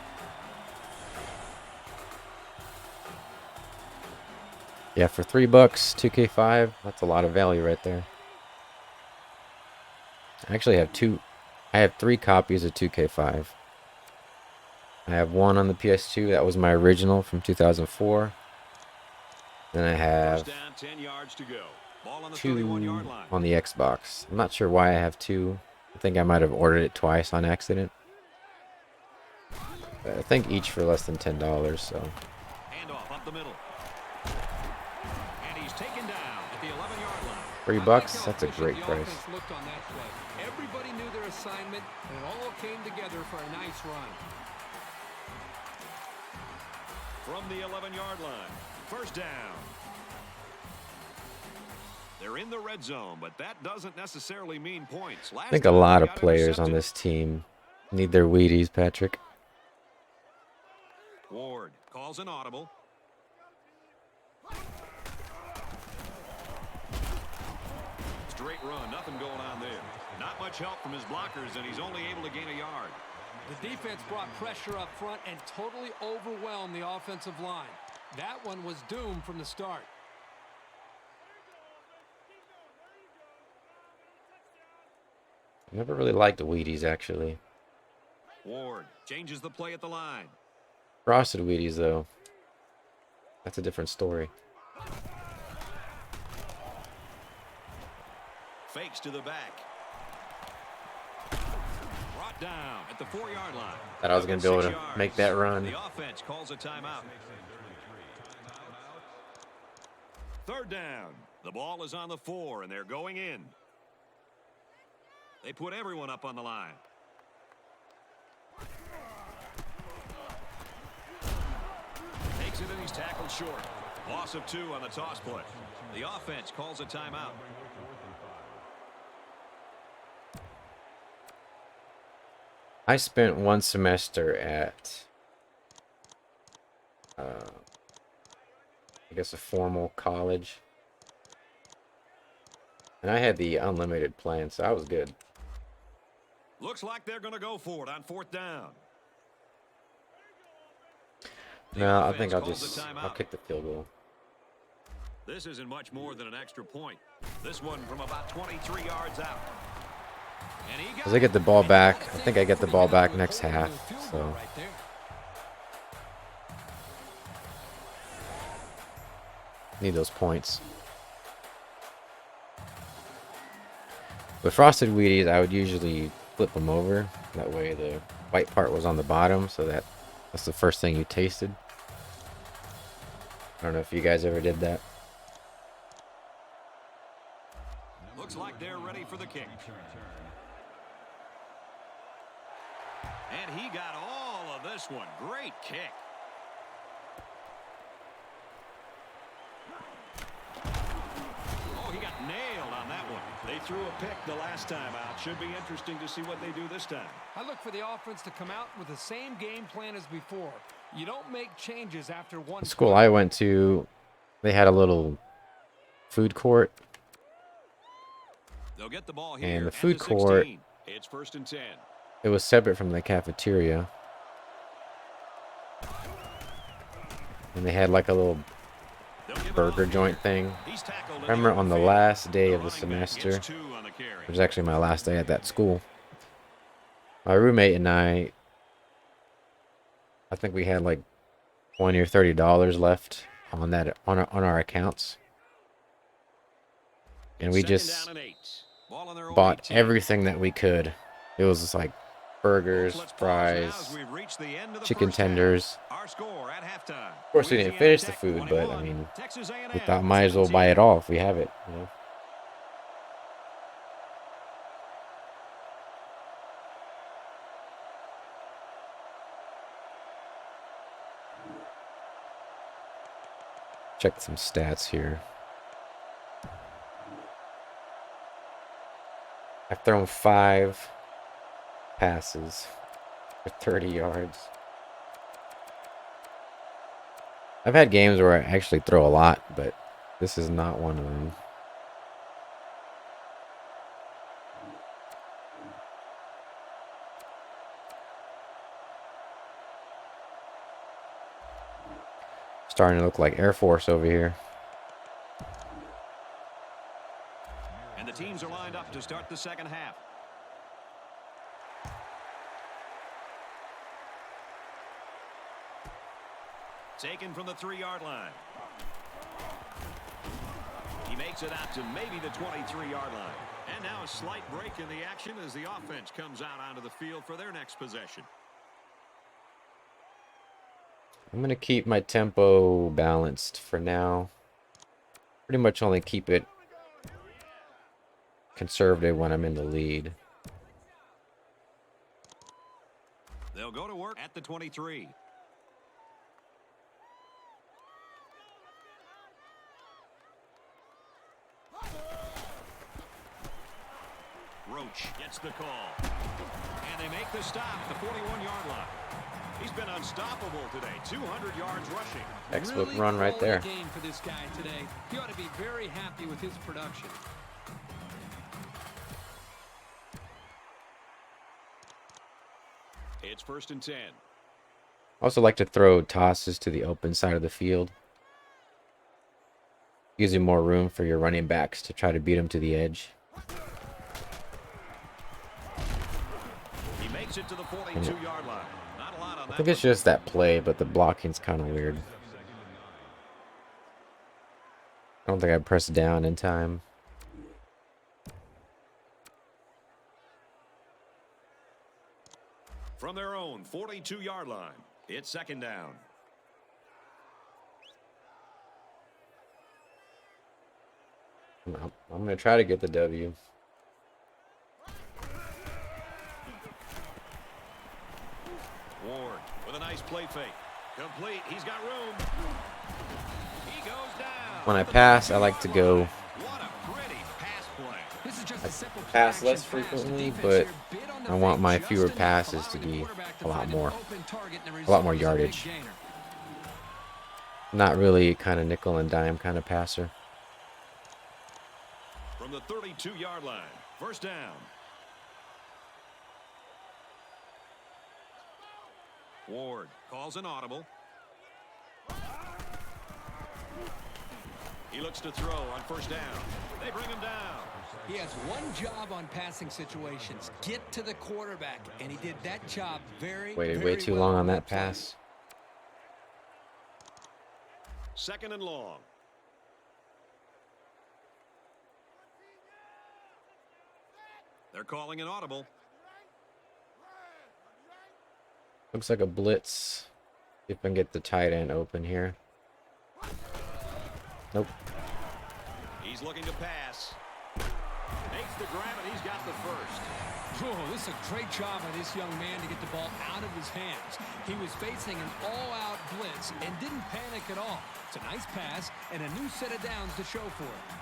Speaker 1: Yeah, for $3, 2K5, that's a lot of value right there. I actually have I have 3 copies of 2K5. I have one on the PS2, that was my original from 2004. Then I have
Speaker 2: Down, 10 yards to go. Ball on the
Speaker 1: 2
Speaker 2: 31-yard line.
Speaker 1: on the Xbox. I'm not sure why I have 2. I think I might have ordered it twice on accident. But I think each for less than $10, so.
Speaker 2: Handoff up the middle. And he's taken down at the 11-yard line.
Speaker 1: $3, that's a great price.
Speaker 3: Looked on that play. Everybody knew their assignment, and it all came together for a nice run.
Speaker 2: From the 11-yard line. First down. They're in the red zone, but that doesn't necessarily mean points.
Speaker 1: I think a lot of players on this team need their Wheaties, Patrick.
Speaker 2: Ward calls an audible. Straight run, nothing going on there. Not much help from his blockers, and he's only able to gain a yard.
Speaker 3: The defense brought pressure up front and totally overwhelmed the offensive line. That one was doomed from the start.
Speaker 1: I never really liked the Wheaties, actually.
Speaker 2: Ward changes the play at the line.
Speaker 1: Frosted Wheaties, though. That's a different story.
Speaker 2: Fakes to the back. Brought down at the 4-yard line.
Speaker 1: Thought I was going to be able to make that run.
Speaker 2: The offense calls a timeout. Third down. The ball is on the 4, and they're going in. They put everyone up on the line. Takes it and he's tackled short. Loss of 2 on the toss play. The offense calls a timeout.
Speaker 1: I spent 1 semester at, I guess, a formal college. And I had the unlimited plan, so I was good.
Speaker 2: Looks like they're going to go for it on 4th down.
Speaker 1: No, I think I'll kick the field goal.
Speaker 2: This isn't much more than an extra point. This one from about 23 yards out.
Speaker 1: As I get the ball back, I think I get the ball back next half, so. Need those points. With Frosted Wheaties, I would usually flip them over. That way the white part was on the bottom, so that's the first thing you tasted. I don't know if you guys ever did that.
Speaker 2: Looks like they're ready for the kick. And he got all of this one. Great kick. Oh, he got nailed on that one. They threw a pick the last time out. Should be interesting to see what they do this time.
Speaker 3: I look for the offense to come out with the same game plan as before. You don't make changes after one.
Speaker 1: The school I went to, they had a little food court.
Speaker 2: They'll get the ball here.
Speaker 1: And the
Speaker 2: at
Speaker 1: food
Speaker 2: the
Speaker 1: court,
Speaker 2: 16. It's 1st and 10.
Speaker 1: it was separate from the cafeteria. And they had like a little burger joint thing. I remember on the last day of the semester, it was actually my last day at that school, my roommate and I think we had like $20 or $30 left on that on our accounts, and we just bought everything that we could. It was just like burgers, fries, chicken tenders. Of course, we didn't finish the food, but I mean, we thought might as well buy it all if we have it, you know. Check some stats here. I've thrown 5 passes for 30 yards. I've had games where I actually throw a lot, but this is not one of them. Starting to look like Air Force over here.
Speaker 2: And the teams are lined up to start the second half. Taken from the 3-yard line. He makes it out to maybe the 23-yard line. And now a slight break in the action as the offense comes out onto the field for their next possession.
Speaker 1: I'm going to keep my tempo balanced for now. Pretty much only keep it conservative when I'm in the lead.
Speaker 2: They'll go to work at the 23. Roach gets the call. And they make the stop at the 41-yard line. He's been unstoppable today. 200 yards rushing.
Speaker 1: Textbook
Speaker 3: really
Speaker 1: run right there.
Speaker 3: Game for this guy today. He ought to be very happy with his production.
Speaker 2: It's 1st and 10.
Speaker 1: I also like to throw tosses to the open side of the field. Gives you more room for your running backs to try to beat them to the edge.
Speaker 2: He makes it to the 42-yard line. Not a lot on
Speaker 1: I think it's just that play, but the blocking's kind of weird. I don't think I pressed down in time.
Speaker 2: From their own 42-yard line, it's 2nd down.
Speaker 1: I'm going to try to get the W.
Speaker 2: Ward with a nice play fake. Complete. He's got room. He goes down.
Speaker 1: When I pass, I like to go.
Speaker 2: What a pretty pass play.
Speaker 3: This is just a simple
Speaker 1: Pass less
Speaker 3: play action pass.
Speaker 1: frequently,
Speaker 3: The
Speaker 1: but
Speaker 3: defense here bid on the
Speaker 1: I want
Speaker 3: fake
Speaker 1: my
Speaker 3: just
Speaker 1: fewer
Speaker 3: enough,
Speaker 1: passes to
Speaker 3: allowing the
Speaker 1: be
Speaker 3: quarterback to
Speaker 1: a lot
Speaker 3: find an
Speaker 1: more.
Speaker 3: open target, and the
Speaker 1: A lot more
Speaker 3: result is a big
Speaker 1: yardage.
Speaker 3: gainer.
Speaker 1: Not really kind of nickel and dime kind of passer.
Speaker 2: From the 32-yard line, 1st down. Ward calls an audible. He looks to throw on 1st down. They bring him down.
Speaker 3: He has one job on passing situations. Get to the quarterback. And he did that job very,
Speaker 1: Waited
Speaker 3: very
Speaker 1: way too
Speaker 3: well
Speaker 1: long on
Speaker 3: that
Speaker 1: that
Speaker 3: play.
Speaker 1: pass.
Speaker 2: 2nd and long. They're calling an audible.
Speaker 1: Looks like a blitz. See if I can get the tight end open here. Nope.
Speaker 2: He's looking to pass. Makes the grab, and he's got the 1st.
Speaker 3: Oh, this is a great job by this young man to get the ball out of his hands. He was facing an all-out blitz and didn't panic at all. It's a nice pass and a new set of downs to show for it.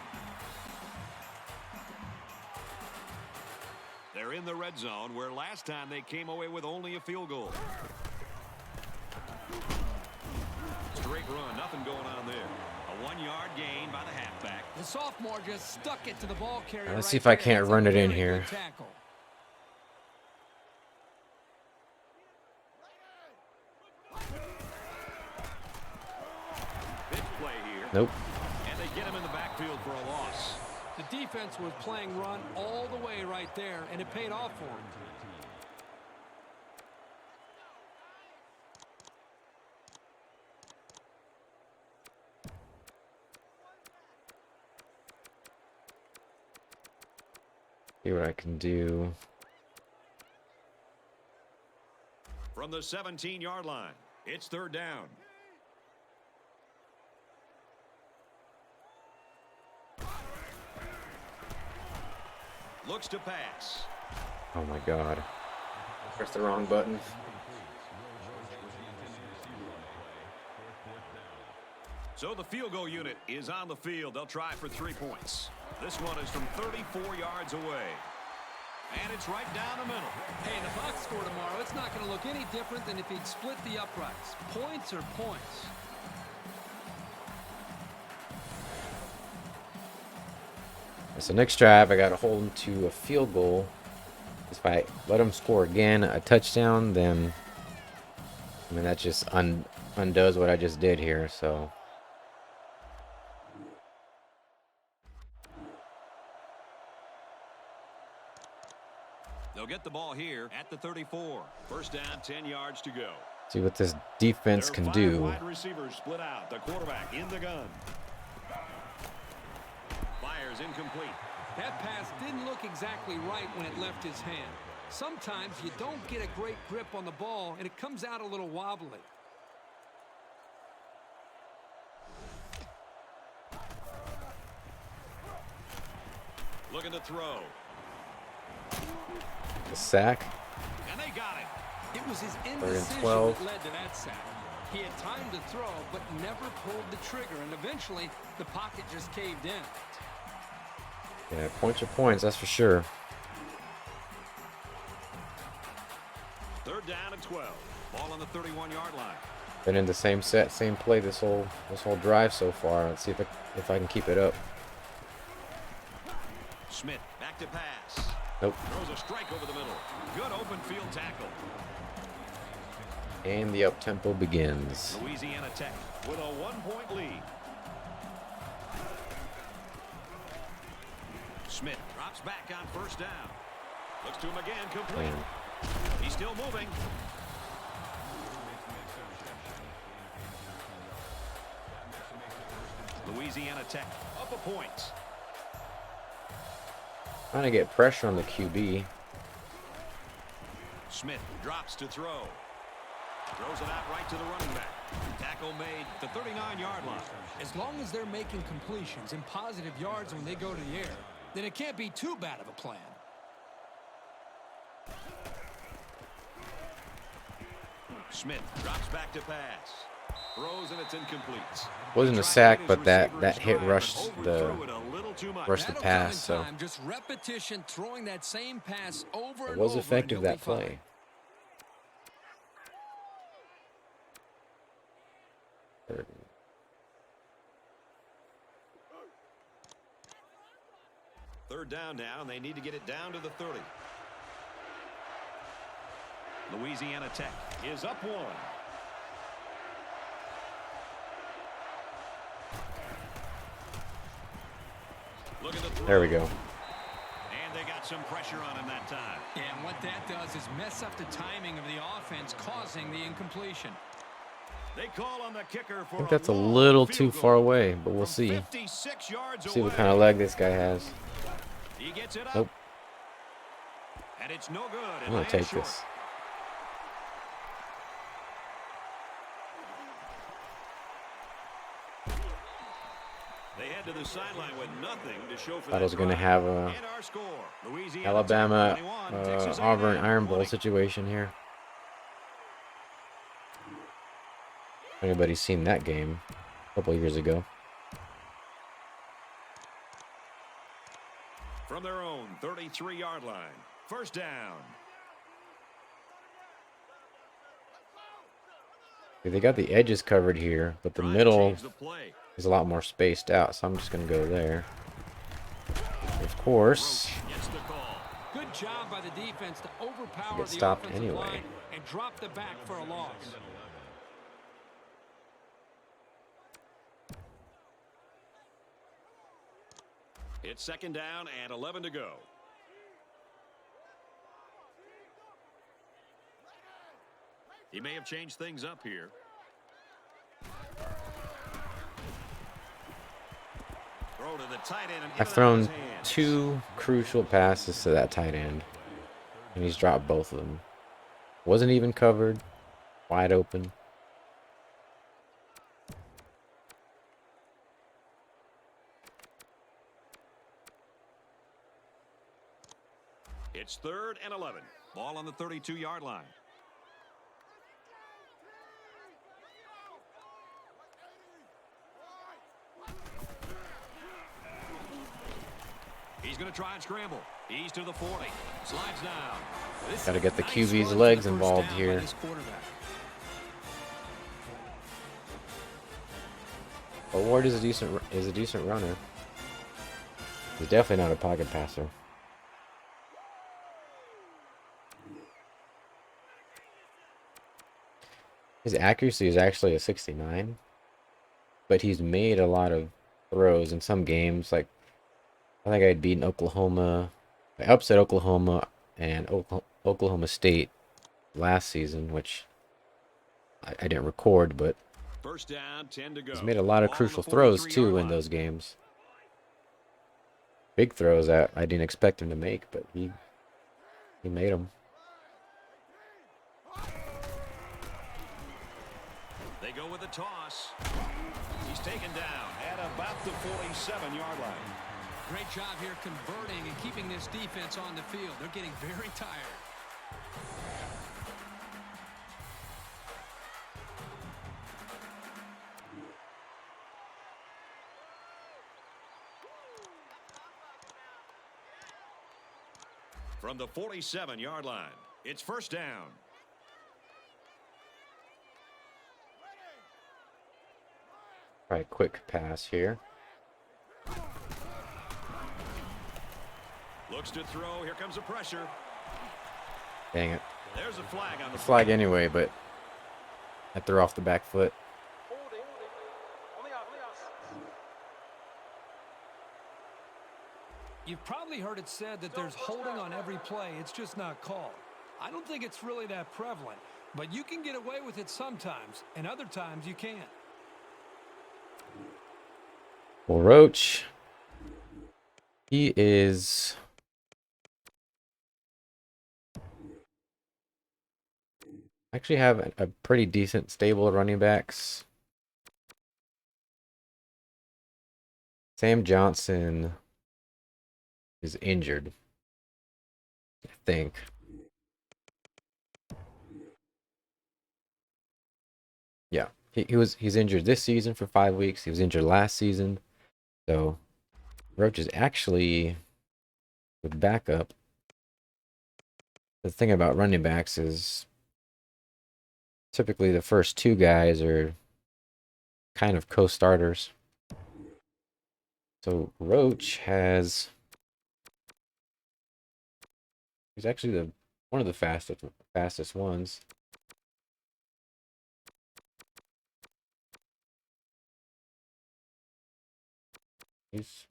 Speaker 2: They're in the red zone, where last time they came away with only a field goal. Straight run, nothing going on there. A 1-yard gain by the halfback.
Speaker 3: The sophomore just stuck it to the ball carrier.
Speaker 1: Let's
Speaker 3: right
Speaker 1: see if I
Speaker 3: there.
Speaker 1: can't
Speaker 3: That's a
Speaker 1: run it in
Speaker 3: very
Speaker 1: here.
Speaker 3: good tackle.
Speaker 2: Big play here.
Speaker 1: Nope.
Speaker 2: And they get him in the backfield for a loss.
Speaker 3: The defense was playing run all the way right there, and it paid off for him.
Speaker 1: See what I can do.
Speaker 2: From the 17-yard line, it's third down. Looks to pass.
Speaker 1: Oh my God. Press the wrong button.
Speaker 2: So the field goal unit is on the field. They'll try for 3 points. This one is from 34 yards away. And it's right down the middle.
Speaker 3: Hey, in the box score tomorrow, it's not going to look any different than if he'd split the uprights. Points are points.
Speaker 1: So next drive, I got to hold him to a field goal. If I let him score again, a touchdown, then I mean that just undoes what I just did here. So
Speaker 2: they'll get the ball here at the 34. First down, 10 yards to go.
Speaker 1: see what this defense can do.
Speaker 2: Wide receivers split out. The quarterback in the gun. Fires incomplete.
Speaker 3: That pass didn't look exactly right when it left his hand. Sometimes you don't get a great grip on the ball, and it comes out a little wobbly.
Speaker 2: Looking to throw.
Speaker 1: The sack.
Speaker 2: And they got it.
Speaker 3: It was his
Speaker 1: 3rd and
Speaker 3: indecision
Speaker 1: 12.
Speaker 3: that led to that sack. He had time to throw, but never pulled the trigger, and eventually the pocket just caved in.
Speaker 1: Yeah, points are points, that's for sure.
Speaker 2: Third down and 12. Ball on the 31-yard line.
Speaker 1: Been in the same set, same play this whole drive so far. Let's see if I can keep it up.
Speaker 2: Smith back to pass.
Speaker 1: Nope.
Speaker 2: Throws a strike over the middle. Good open field tackle.
Speaker 1: And the up tempo begins.
Speaker 2: Louisiana Tech with a 1-point lead. Smith drops back on first down. Looks to him again, complete.
Speaker 1: Man.
Speaker 2: He's still moving. Louisiana Tech up a point.
Speaker 1: Trying to get pressure on the QB.
Speaker 2: Smith drops to throw. Throws it out right to the running back. Tackle made the 39-yard line.
Speaker 3: As long as they're making completions and positive yards when they go to the air, then it can't be too bad of a plan.
Speaker 2: Smith drops back to pass. Throws and it's incomplete.
Speaker 1: Wasn't a sack, but that hit rushed the pass. So
Speaker 3: Just repetition, throwing that same pass over
Speaker 1: it
Speaker 3: and
Speaker 1: was
Speaker 3: over,
Speaker 1: effective,
Speaker 3: and he'll
Speaker 1: that
Speaker 3: be fine.
Speaker 1: play.
Speaker 2: Third down now, and they need to get it down to the 30. Louisiana Tech is up 1. Looking to throw.
Speaker 1: There we go.
Speaker 2: And they got some pressure on him that time.
Speaker 3: And what that does is mess up the timing of the offense, causing the incompletion.
Speaker 2: They call on the kicker for
Speaker 1: I think that's a
Speaker 2: long
Speaker 1: little
Speaker 2: field
Speaker 1: too
Speaker 2: goal
Speaker 1: far away, but we'll
Speaker 2: from
Speaker 1: see.
Speaker 2: 56 yards
Speaker 1: See what
Speaker 2: away.
Speaker 1: kind of leg this guy has.
Speaker 2: He gets it up.
Speaker 1: Nope.
Speaker 2: And it's no good.
Speaker 1: I'm gonna take this.
Speaker 2: They head to the sideline with nothing to show for
Speaker 1: Thought I
Speaker 2: that
Speaker 1: was gonna
Speaker 2: drive.
Speaker 1: have a
Speaker 2: And our score, Louisiana
Speaker 1: Alabama
Speaker 2: 21, Texas A&M
Speaker 1: Auburn Iron Bowl
Speaker 2: 20.
Speaker 1: situation here. If anybody's seen that game a couple of years ago.
Speaker 2: From their own 33-yard line. First down.
Speaker 1: They got the edges covered here, but the
Speaker 2: Trying to
Speaker 1: middle
Speaker 2: change the play.
Speaker 1: is a lot more spaced out, so I'm just gonna go there. Of course.
Speaker 2: Gets the call.
Speaker 3: Good job by the defense to overpower
Speaker 1: Get
Speaker 3: the
Speaker 1: stopped
Speaker 3: offensive
Speaker 1: anyway.
Speaker 3: line and drop the back for a loss.
Speaker 2: It's second down and 11 to go. He may have changed things up here. Throw to the tight end and in
Speaker 1: I've
Speaker 2: and out of his
Speaker 1: thrown
Speaker 2: hands.
Speaker 1: 2 crucial passes to that tight end, and he's dropped both of them. Wasn't even covered, wide open.
Speaker 2: It's 3rd and 11. Ball on the 32-yard line. He's going to try and scramble. He's to the 40. Slides down.
Speaker 1: Got to get the
Speaker 3: Nice
Speaker 1: QB's
Speaker 3: run for
Speaker 1: legs
Speaker 3: the first
Speaker 1: involved
Speaker 3: down by
Speaker 1: here.
Speaker 3: this quarterback.
Speaker 1: But Ward is a decent runner. He's definitely not a pocket passer. His accuracy is actually a 69, but he's made a lot of throws in some games. Like, I think I'd beaten Oklahoma. I upset Oklahoma and Oklahoma State last season, which I didn't record, but
Speaker 2: First down, 10 to go.
Speaker 1: he's made a lot of
Speaker 2: Ball on
Speaker 1: crucial
Speaker 2: the
Speaker 1: throws
Speaker 2: 43-yard
Speaker 1: too in
Speaker 2: line.
Speaker 1: those games. Big throws that I didn't expect him to make, but he made them.
Speaker 2: They go with a toss. He's taken down at about the 47-yard line.
Speaker 3: Great job here converting and keeping this defense on the field. They're getting very tired.
Speaker 2: From the 47-yard line, it's first down.
Speaker 1: Try a quick pass here.
Speaker 2: Looks to throw. Here comes the pressure.
Speaker 1: Dang it.
Speaker 2: There's a flag on the
Speaker 1: Flag anyway, but I threw off the back foot.
Speaker 4: You've probably heard it said that there's holding on every play. It's just not called. I don't think it's really that prevalent, but you can get away with it sometimes, and other times you can't.
Speaker 1: Well, Roach, he is actually have a pretty decent stable of running backs. Sam Johnson is injured, I think. Yeah, he's injured this season for 5 weeks. He was injured last season. So Roach is actually with backup. The thing about running backs is typically the first 2 guys are kind of co-starters. So Roach he's actually one of the fastest ones. He's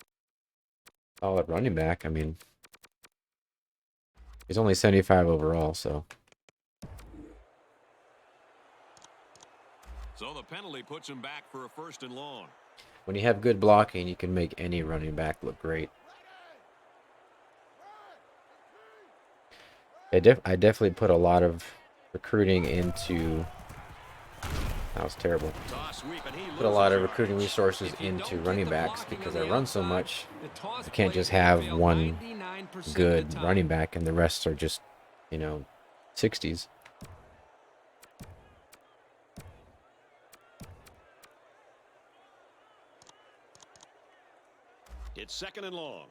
Speaker 1: a solid running back. I mean, he's only 75 overall, so.
Speaker 2: So the penalty puts him back for a 1st and long.
Speaker 1: When you have good blocking, you can make any running back look great. I definitely put a lot of recruiting into. That was terrible.
Speaker 2: Toss sweep, and he
Speaker 1: Put a lot of
Speaker 2: loses
Speaker 1: recruiting
Speaker 2: yards.
Speaker 1: resources
Speaker 3: If you
Speaker 1: into
Speaker 3: don't
Speaker 1: running
Speaker 3: get the
Speaker 1: backs
Speaker 3: blocking
Speaker 1: because
Speaker 3: on
Speaker 1: I
Speaker 3: the
Speaker 1: run so
Speaker 3: outside,
Speaker 1: much.
Speaker 3: the toss
Speaker 1: You can't
Speaker 3: plays
Speaker 1: just have
Speaker 3: fail
Speaker 1: one
Speaker 3: 99% of
Speaker 1: good
Speaker 3: the time.
Speaker 1: running back and the rest are just, 60s.
Speaker 2: It's 2nd and long.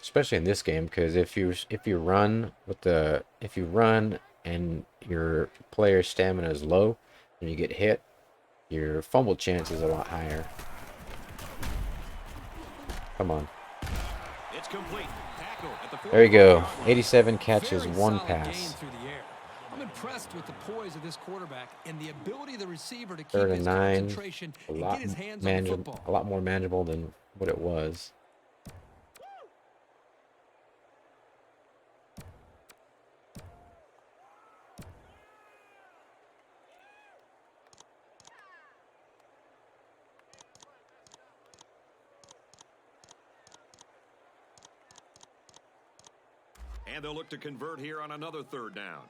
Speaker 1: Especially in this game, because if you run and your player's stamina is low and you get hit, your fumble chance is a lot higher. Come on.
Speaker 2: It's complete. Tackle at the
Speaker 1: There you go.
Speaker 2: 45-yard line.
Speaker 1: 87 catches,
Speaker 3: Very
Speaker 1: 1
Speaker 3: solid gain
Speaker 1: pass.
Speaker 3: through the air. I'm impressed with the poise of this quarterback and the ability of the receiver to keep
Speaker 1: 3rd
Speaker 3: his
Speaker 1: and 9.
Speaker 3: concentration and get his hands on the football.
Speaker 1: A lot more manageable than what it was.
Speaker 2: And they'll look to convert here on another third down.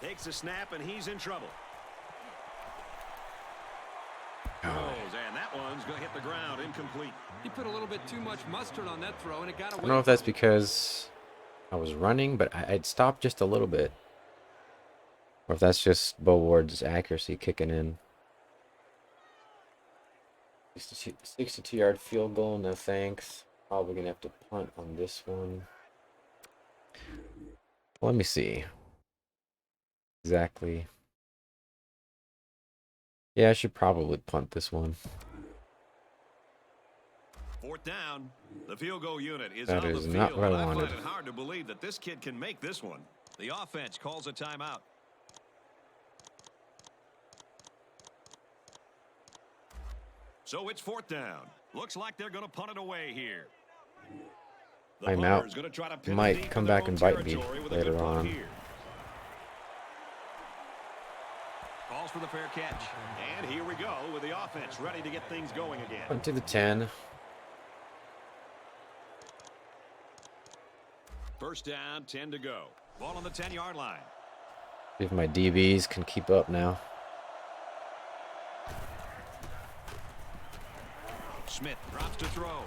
Speaker 2: Takes a snap, and he's in trouble. Throws, and that one's going to hit the ground, incomplete.
Speaker 3: He put a little bit too much mustard on that throw, and it got away.
Speaker 1: I don't know if that's because I was running, but I'd stopped just a little bit. Or if that's just Bo Ward's accuracy kicking in. 62-yard field goal, no thanks. Probably going to have to punt on this one. Let me see. Exactly. Yeah, I should probably punt this one.
Speaker 2: Fourth down. The field goal unit is
Speaker 1: That
Speaker 2: on the
Speaker 1: is
Speaker 2: field.
Speaker 1: not what I
Speaker 2: I
Speaker 1: wanted.
Speaker 2: find it hard to believe that this kid can make this one. The offense calls a timeout. So it's fourth down. Looks like they're going to punt it away here. The
Speaker 1: Timeout
Speaker 2: punter's gonna try to pin it
Speaker 1: might
Speaker 2: deep
Speaker 1: come
Speaker 2: in their
Speaker 1: back
Speaker 2: own
Speaker 1: and bite me
Speaker 2: territory with a
Speaker 1: later
Speaker 2: good punt
Speaker 1: on.
Speaker 2: here. Calls for the fair catch. And here we go with the offense ready to get things going again.
Speaker 1: Punt to the 10.
Speaker 2: First down, 10 to go. Ball on the 10-yard line.
Speaker 1: See if my DBs can keep up now.
Speaker 2: Smith drops to throw.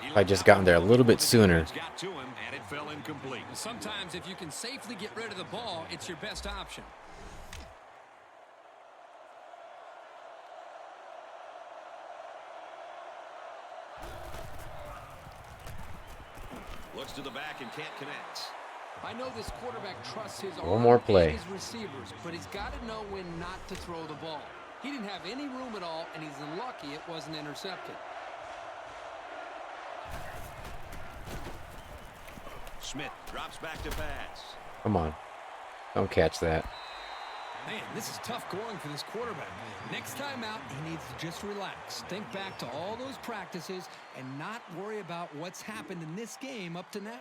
Speaker 1: If I just gotten there a little bit sooner.
Speaker 2: Got to him, and it fell incomplete.
Speaker 3: Sometimes if you can safely get rid of the ball, it's your best option.
Speaker 2: Looks to the back and can't connect.
Speaker 3: I know this quarterback trusts his
Speaker 1: One more
Speaker 3: arm
Speaker 1: play.
Speaker 3: and his receivers, but he's got to know when not to throw the ball. He didn't have any room at all, and he's lucky it wasn't intercepted.
Speaker 2: Smith drops back to pass.
Speaker 1: Come on. Don't catch that.
Speaker 4: Man, this is tough going for this quarterback.
Speaker 3: Next time out, he needs to just relax. Think back to all those practices and not worry about what's happened in this game up to now.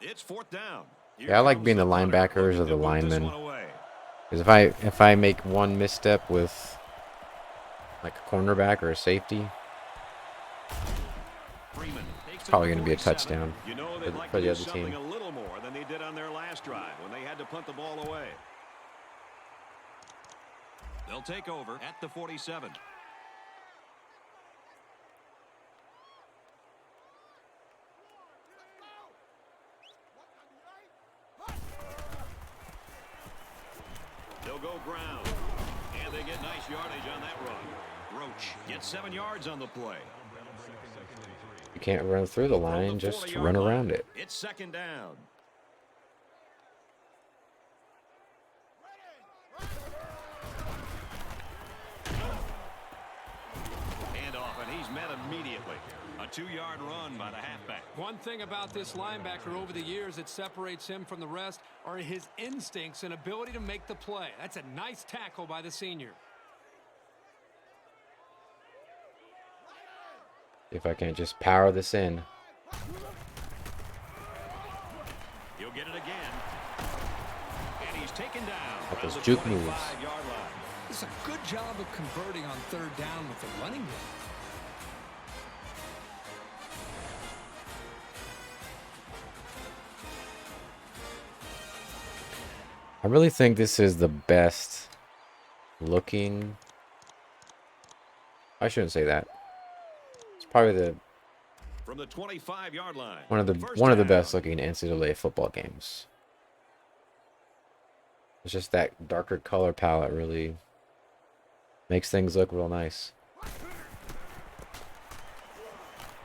Speaker 2: It's fourth down.
Speaker 1: Yeah, I like being the linebackers or the linemen. Because if I make one misstep with like a cornerback or a safety, it's probably going to be a touchdown
Speaker 2: You know, they'd like
Speaker 1: for
Speaker 2: to
Speaker 1: the
Speaker 2: do
Speaker 1: other
Speaker 2: something
Speaker 1: team.
Speaker 2: a little more than they did on their last drive when they had to punt the ball away. They'll take over at the 47. They'll go ground. And they get nice yardage on that run. Roach gets 7 yards on the play.
Speaker 1: You can't run through the line, just run around it.
Speaker 2: It's second down. Handoff, and he's met immediately. A 2-yard run by the halfback.
Speaker 3: One thing about this linebacker over the years that separates him from the rest are his instincts and ability to make the play. That's a nice tackle by the senior.
Speaker 1: If I can't just power this in.
Speaker 2: He'll get it again. And he's taken down.
Speaker 1: Got those
Speaker 2: around the
Speaker 1: juke moves.
Speaker 2: 25-yard line.
Speaker 4: It's a good job of converting on third down with the running game.
Speaker 1: I really think this is the best looking. I shouldn't say that. It's probably the
Speaker 2: From the 25-yard line.
Speaker 1: one of the
Speaker 2: First
Speaker 1: best
Speaker 2: down.
Speaker 1: looking NCAA football games. It's just that darker color palette really makes things look real nice.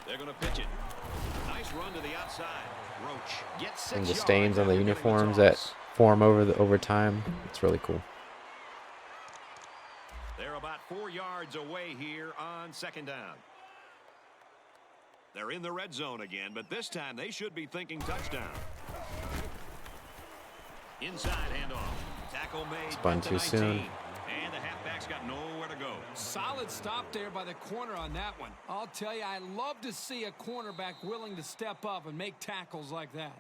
Speaker 2: They're going to pitch it. Nice run to the outside. Roach gets 6
Speaker 1: And the
Speaker 2: yards
Speaker 1: stains on the
Speaker 2: after getting
Speaker 1: uniforms
Speaker 2: the
Speaker 1: that
Speaker 2: toss.
Speaker 1: form over time. It's really cool.
Speaker 2: They're about 4 yards away here on second down. They're in the red zone again, but this time they should be thinking touchdown. Inside handoff. Tackle made.
Speaker 1: Spun
Speaker 2: at the
Speaker 1: too soon.
Speaker 2: 19. And the halfback's got nowhere to go.
Speaker 4: Solid stop there by the corner on that one. I'll tell you, I love to see a cornerback willing to step up and make tackles like that.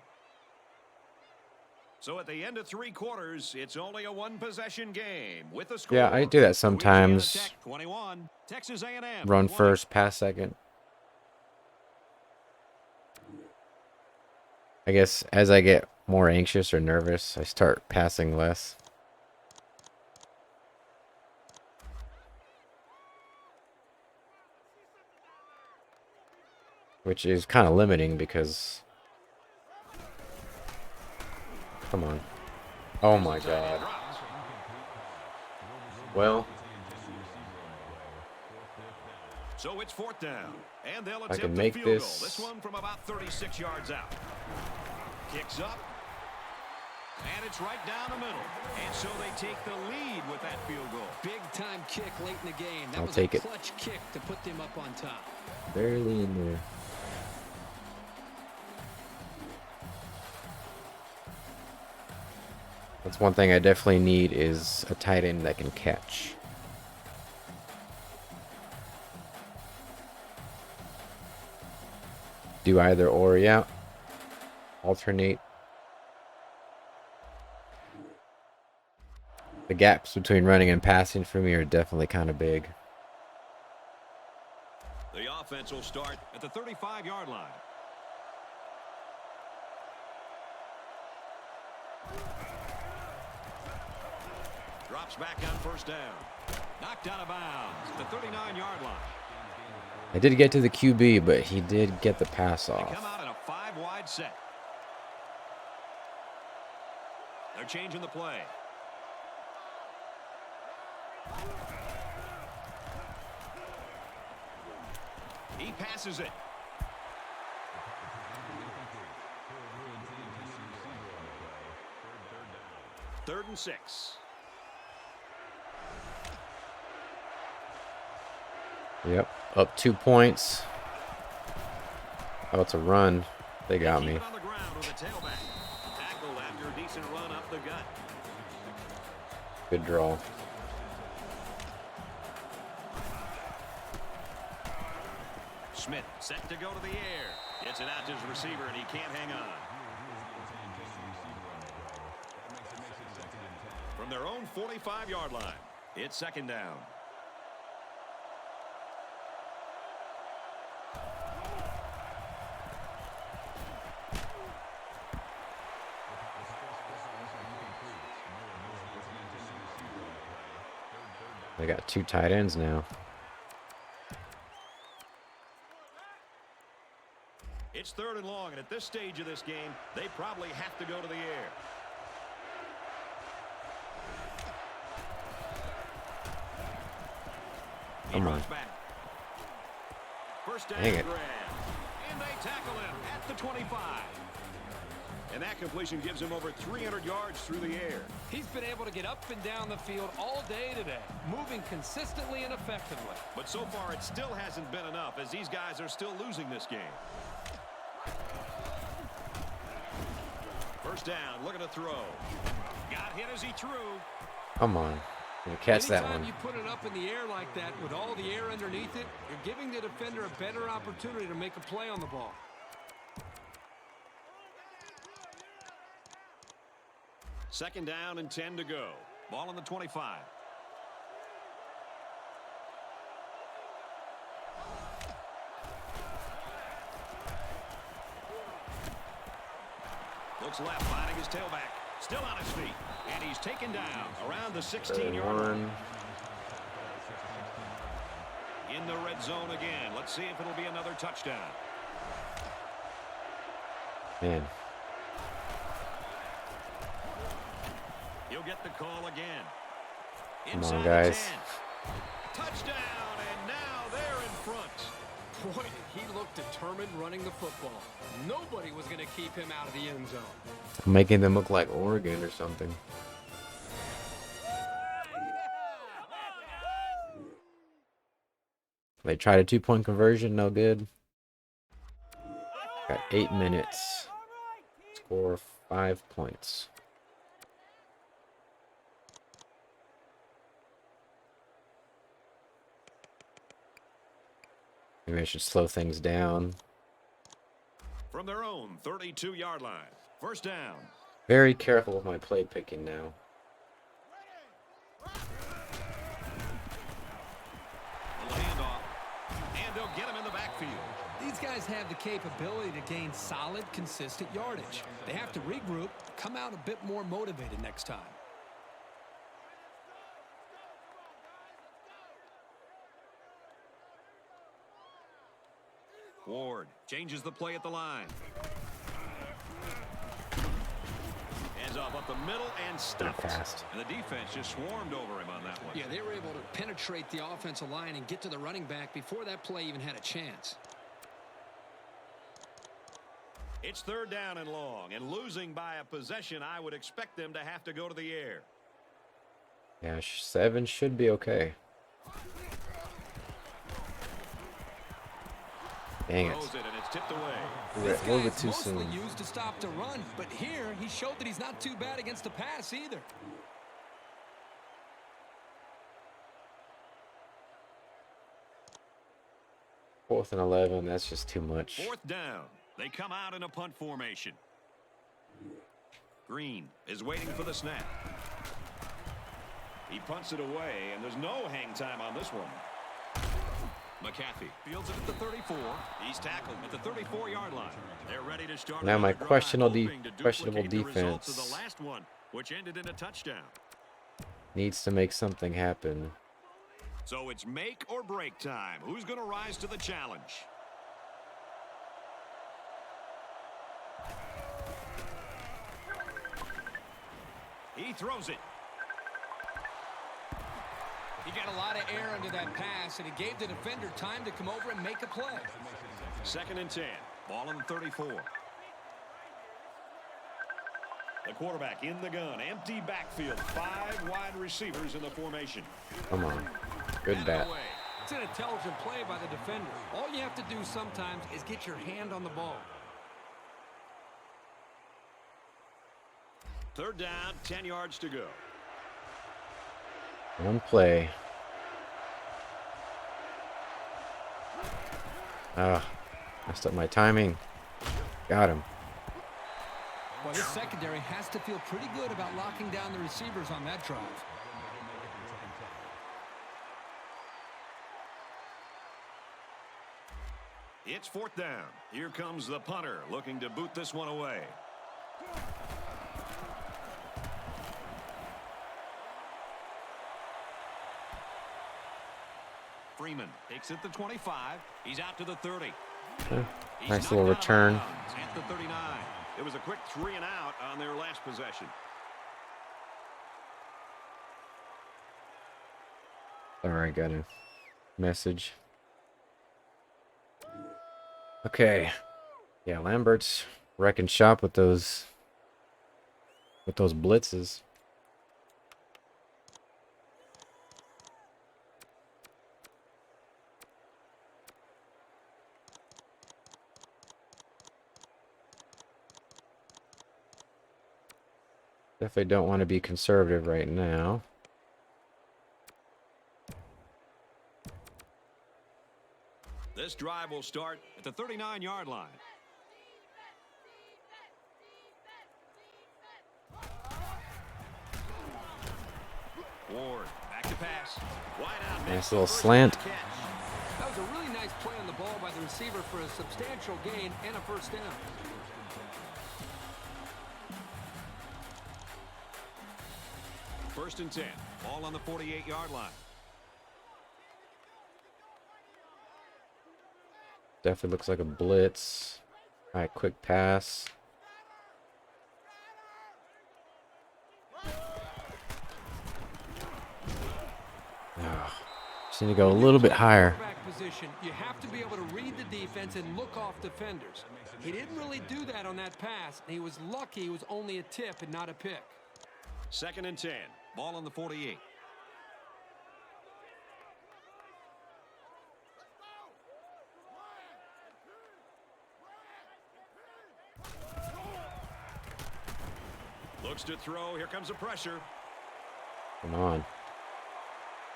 Speaker 2: So at the end of 3 quarters, it's only a 1-possession game with the score.
Speaker 1: Yeah, I do that sometimes.
Speaker 2: Tech 21, Texas A&M
Speaker 1: Run
Speaker 2: 20.
Speaker 1: first, pass second. I guess as I get more anxious or nervous, I start passing less. Which is kind of limiting because... Come on. Oh my god. Well...
Speaker 2: So it's 4th down, and they'll
Speaker 1: I can
Speaker 2: attempt
Speaker 1: make
Speaker 2: a field goal.
Speaker 1: this.
Speaker 2: This one from about 36 yards out. Kicks up, and it's right down the middle. And so they take the lead with that field goal.
Speaker 3: Big time kick late in the game. That
Speaker 1: I'll
Speaker 3: was
Speaker 1: take
Speaker 3: a
Speaker 1: it.
Speaker 3: clutch kick to put them up on top.
Speaker 1: Barely in there. That's one thing I definitely need is a tight end that can catch. Do either or, yeah. Alternate. The gaps between running and passing for me are definitely kind of big.
Speaker 2: The offense will start at the 35-yard line. Drops back on 1st down. Knocked out of bounds at the 39-yard line.
Speaker 1: I did get to the QB, but he did get the pass
Speaker 2: They
Speaker 1: off.
Speaker 2: come out in a 5-wide set. They're changing the play. He passes it. Third and 6.
Speaker 1: Yep, up 2 points. Oh, it's a run. They got
Speaker 2: Keep
Speaker 1: me.
Speaker 2: it on the ground with a tailback. Tackled after a decent run up the gut.
Speaker 1: Good draw.
Speaker 2: Smith set to go to the air. Gets it out to his receiver, and he can't hang on. From their own 45-yard line, it's 2nd down.
Speaker 1: They got 2 tight ends now.
Speaker 2: It's 3rd and long, and at this stage of this game, they probably have to go to the air.
Speaker 1: Come on.
Speaker 2: Back. 1st down
Speaker 1: Dang it.
Speaker 2: grab. And they tackle him at the 25. And that completion gives him over 300 yards through the air.
Speaker 4: He's been able to get up and down the field all day today, moving consistently and effectively.
Speaker 2: But so far, it still hasn't been enough, as these guys are still losing this game. 1st down, looking to throw. Got hit as he threw.
Speaker 1: Come on. Gonna catch that
Speaker 4: Anytime
Speaker 1: one.
Speaker 4: you put it up in the air like that with all the air underneath it, you're giving the defender a better opportunity to make a play on the ball.
Speaker 2: Second down and 10 to go. Ball on the 25. Looks left, finding his tailback. Still on his feet. And he's taken down around the 16-yard line. In the red zone again. Let's see if it'll be another touchdown.
Speaker 1: Man.
Speaker 2: He'll get the call again.
Speaker 1: Come
Speaker 2: Inside
Speaker 1: on,
Speaker 2: the
Speaker 1: guys.
Speaker 2: 10. Touchdown, and now they're in front.
Speaker 3: Boy, did he look determined running the football. Nobody was going to keep him out of the end zone.
Speaker 1: Making them look like Oregon or something. They tried a 2-point conversion, no good. Got 8 minutes. Score 5 points. Maybe I should slow things down.
Speaker 2: From their own 32-yard line. First down.
Speaker 1: Very careful with my play picking now.
Speaker 2: Little handoff. And they'll get him in the backfield.
Speaker 3: These guys have the capability to gain solid, consistent yardage. They have to regroup, come out a bit more motivated next time.
Speaker 2: Ward changes the play at the line. Hands off up the middle and stopped.
Speaker 1: Fast.
Speaker 2: And the defense just swarmed over him on that one.
Speaker 3: Yeah, they were able to penetrate the offensive line and get to the running back before that play even had a chance.
Speaker 2: It's third down and long, and losing by a possession, I would expect them to have to go to the air.
Speaker 1: Yeah, 7 should be okay. Dang it.
Speaker 2: Throws it, and it's tipped away.
Speaker 3: This
Speaker 1: A little
Speaker 3: guy
Speaker 1: bit
Speaker 3: is
Speaker 1: too
Speaker 3: mostly
Speaker 1: soon.
Speaker 3: used to stop the run, but here he showed that he's not too bad against the pass either.
Speaker 1: Fourth and 11, that's just too much.
Speaker 2: Fourth down. They come out in a punt formation. Green is waiting for the snap. He punts it away, and there's no hang time on this one. McAfee fields it at the 34. He's tackled at the 34-yard line. They're ready to start.
Speaker 1: Now my
Speaker 2: another drive,
Speaker 1: questionable
Speaker 2: hoping to
Speaker 1: questionable
Speaker 2: duplicate the results of
Speaker 1: defense
Speaker 2: the last one, which ended in a touchdown.
Speaker 1: needs to make something happen.
Speaker 2: So it's make or break time. Who's going to rise to the challenge? He throws it.
Speaker 3: He got a lot of air under that pass, and it gave the defender time to come over and make a play.
Speaker 2: Second and 10. Ball on the 34. The quarterback in the gun. Empty backfield. 5 wide receivers in the formation.
Speaker 1: Come on. Good bat.
Speaker 4: It's an intelligent play by the defender. All you have to do sometimes is get your hand on the ball.
Speaker 2: Third down, 10 yards to go.
Speaker 1: One play. Ah, messed up my timing. Got him.
Speaker 3: Well, this secondary has to feel pretty good about locking down the receivers on that drive.
Speaker 2: It's fourth down. Here comes the punter looking to boot this one away. Freeman takes it to 25. He's out to the 30. He's
Speaker 1: Nice
Speaker 2: knocked
Speaker 1: little
Speaker 2: out of
Speaker 1: return.
Speaker 2: bounds at the 39. It was a quick 3 and out on their last possession.
Speaker 1: Alright, got a message. Okay. Yeah, Lambert's wrecking shop with those blitzes. Definitely don't want to be conservative right now.
Speaker 2: This drive will start at the 39-yard line. Ward back to pass. Wide out.
Speaker 1: Nice little slant.
Speaker 3: That was a really nice play on the ball by the receiver for a substantial gain and a first down.
Speaker 2: First and 10. Ball on the 48-yard line.
Speaker 1: Definitely looks like a blitz. Alright, quick pass. Just need to go a little bit higher.
Speaker 4: Position, you have to be able to read the defense and look off defenders. He didn't really do that on that pass, and he was lucky it was only a tip and not a pick.
Speaker 2: Second and 10. Ball on the 48. Looks to throw. Here comes the pressure.
Speaker 1: Come on.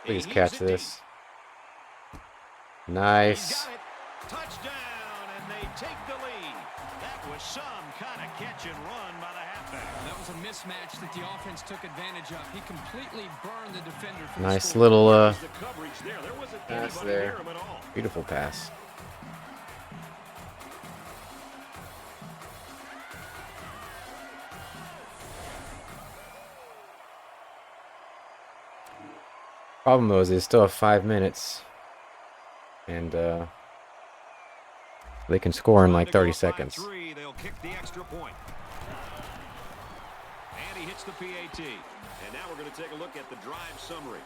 Speaker 1: Please
Speaker 2: He
Speaker 1: catch
Speaker 2: heaves it
Speaker 1: this.
Speaker 2: deep. He's
Speaker 1: Nice.
Speaker 2: got it. Touchdown, and they take the lead. That was some kind of catch and run by the halfback.
Speaker 3: That was a mismatch that the offense took advantage of. He completely burned the defender for
Speaker 1: Nice
Speaker 3: the
Speaker 1: little
Speaker 2: The coverage there wasn't
Speaker 1: pass
Speaker 2: anybody
Speaker 1: there.
Speaker 2: near him at all.
Speaker 1: Beautiful pass. Problem though is they still have 5 minutes, and they can score in like 30 seconds.
Speaker 2: They'll kick the extra point. And he hits the PAT. And now we're going to take a look at the drive summary.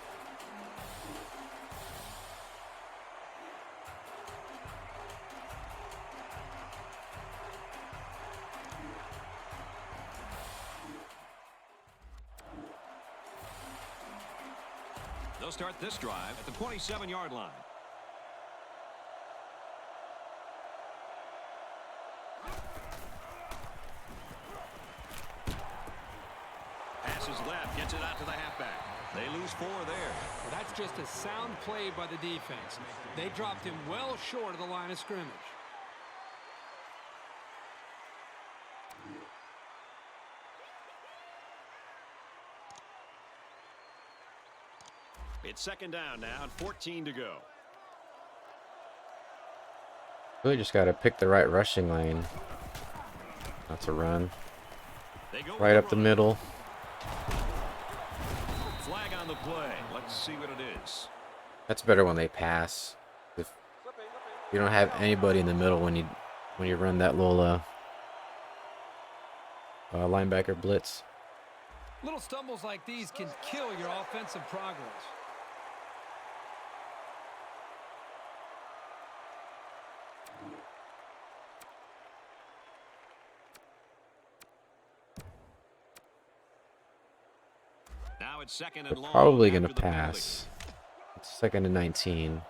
Speaker 2: They'll start this drive at the 27-yard line. Passes left, gets it out to the halfback. They lose 4 there.
Speaker 3: Well, that's just a sound play by the defense. They dropped him well short of the line of scrimmage.
Speaker 2: It's second down now and 14 to go.
Speaker 1: Really just got to pick the right rushing lane. That's a run.
Speaker 2: They go
Speaker 1: Right up the middle.
Speaker 2: Flag on the play. Let's see what it is.
Speaker 1: That's better when they pass. If you don't have anybody in the middle when you run that little linebacker blitz.
Speaker 4: Little stumbles like these can kill your offensive progress.
Speaker 2: Now it's second
Speaker 1: They're
Speaker 2: and long.
Speaker 1: probably going to
Speaker 2: after the penalty.
Speaker 1: pass. It's second and 19.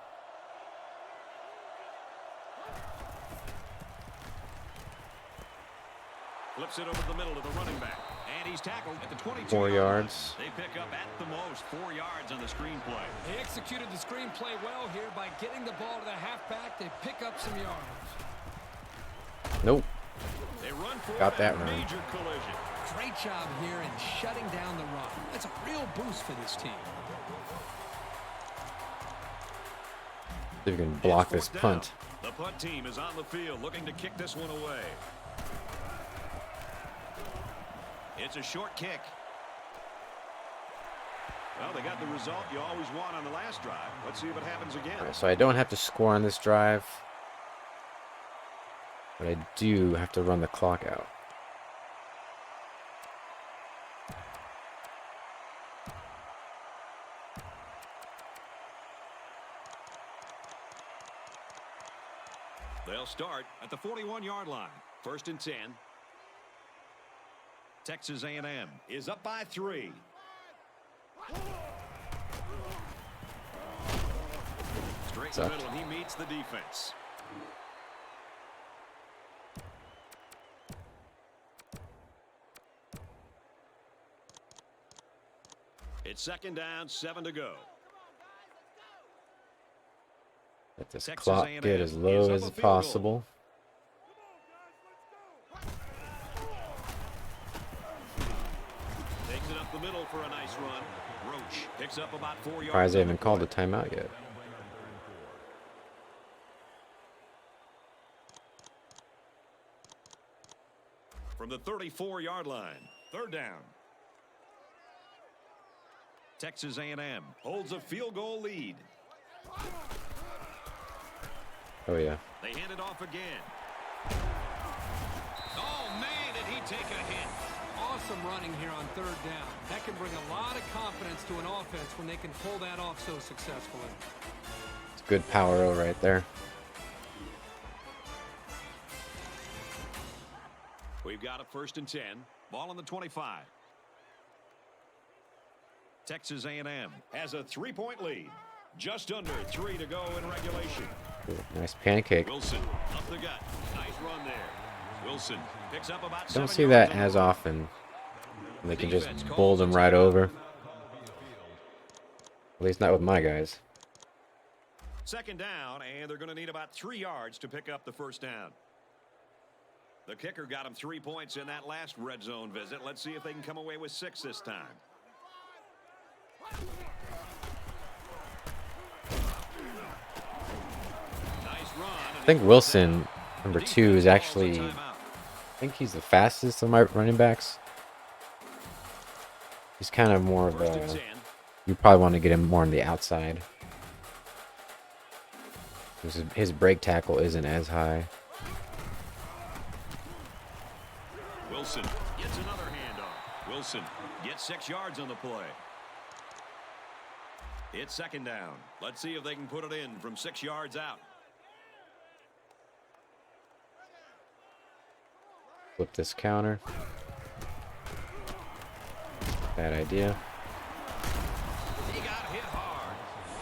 Speaker 2: Flips it over the middle to the running back. And he's tackled at the 22.
Speaker 1: 4 yards.
Speaker 2: They pick up at the most 4 yards on the screenplay.
Speaker 4: They executed the screenplay well here by getting the ball to the halfback. They pick up some yards.
Speaker 1: Nope.
Speaker 2: They run for
Speaker 1: Got
Speaker 2: it,
Speaker 1: that
Speaker 2: a
Speaker 1: run.
Speaker 2: major collision.
Speaker 3: Great job here in shutting down the run. That's a real boost for this team.
Speaker 1: See if you can block
Speaker 2: It's
Speaker 1: this
Speaker 2: fourth
Speaker 1: punt.
Speaker 2: down. The punt team is on the field looking to kick this one away. It's a short kick. Well, they got the result you always want on the last drive. Let's see if it happens again.
Speaker 1: All right, so I don't have to score on this drive, but I do have to run the clock out.
Speaker 2: They'll start at the 41-yard line. First and 10. Texas A&M is up by 3. Straight in the middle, and he meets the defense. It's second down, 7 to go.
Speaker 1: Let this
Speaker 2: Texas
Speaker 1: clock
Speaker 2: A&M
Speaker 1: get as
Speaker 2: is
Speaker 1: low
Speaker 2: up
Speaker 1: as
Speaker 2: a field
Speaker 1: possible.
Speaker 2: Takes it up the middle for a nice run. Roach picks up about 4 yards.
Speaker 1: Surprised they
Speaker 2: on the
Speaker 1: haven't called a
Speaker 2: play.
Speaker 1: timeout yet.
Speaker 2: From the 34-yard line. Third down. Texas A&M holds a field goal lead.
Speaker 1: Oh yeah.
Speaker 2: They hand it off again. Oh, man, did he take a hit.
Speaker 3: Awesome running here on third down. That can bring a lot of confidence to an offense when they can pull that off so successfully.
Speaker 1: It's good power O right there.
Speaker 2: We've got a first and 10. Ball on the 25. Texas A&M has a 3-point lead. Just under 3 to go in regulation.
Speaker 1: Ooh, nice pancake.
Speaker 2: Wilson up the gut. Nice run there. Wilson picks up about 7
Speaker 1: Don't see
Speaker 2: yards
Speaker 1: that
Speaker 2: on the
Speaker 1: as
Speaker 2: run.
Speaker 1: often. They can just
Speaker 2: Defense
Speaker 1: bowl
Speaker 2: calls
Speaker 1: them
Speaker 2: a
Speaker 1: right
Speaker 2: timeout.
Speaker 1: over. At least not with my guys.
Speaker 2: Second down, and they're going to need about 3 yards to pick up the first down. The kicker got him 3 points in that last red zone visit. Let's see if they can come away with 6 this time. Nice run.
Speaker 1: I think Wilson, number 2, is actually, I think he's the fastest of my running backs. He's kind of more of a, you probably want to get him more on the outside. His break tackle isn't as high.
Speaker 2: Wilson gets another handoff. Wilson gets 6 yards on the play. It's second down. Let's see if they can put it in from 6 yards out.
Speaker 1: Flip this counter. Bad idea.
Speaker 2: He got hit hard.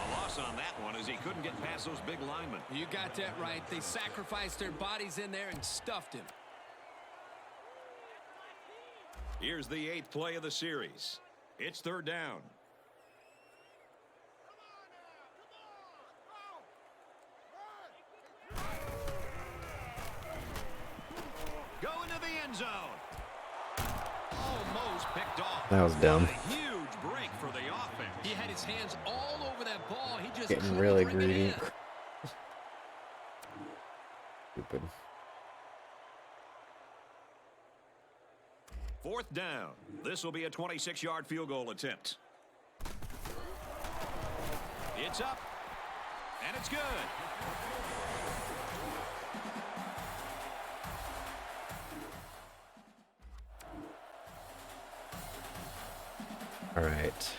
Speaker 2: A loss on that one as he couldn't get past those big linemen.
Speaker 3: You got that right. They sacrificed their bodies in there and stuffed him.
Speaker 2: Here's the 8th play of the series. It's third down. Go into the end zone. Almost picked off.
Speaker 1: That was dumb.
Speaker 2: What a huge break for the offense.
Speaker 3: He had his hands all over that ball. He just
Speaker 1: Getting
Speaker 3: couldn't
Speaker 1: really
Speaker 3: bring it
Speaker 1: greedy.
Speaker 3: in.
Speaker 1: Stupid.
Speaker 2: Fourth down. This will be a 26-yard field goal attempt. It's up. And it's good.
Speaker 1: All right.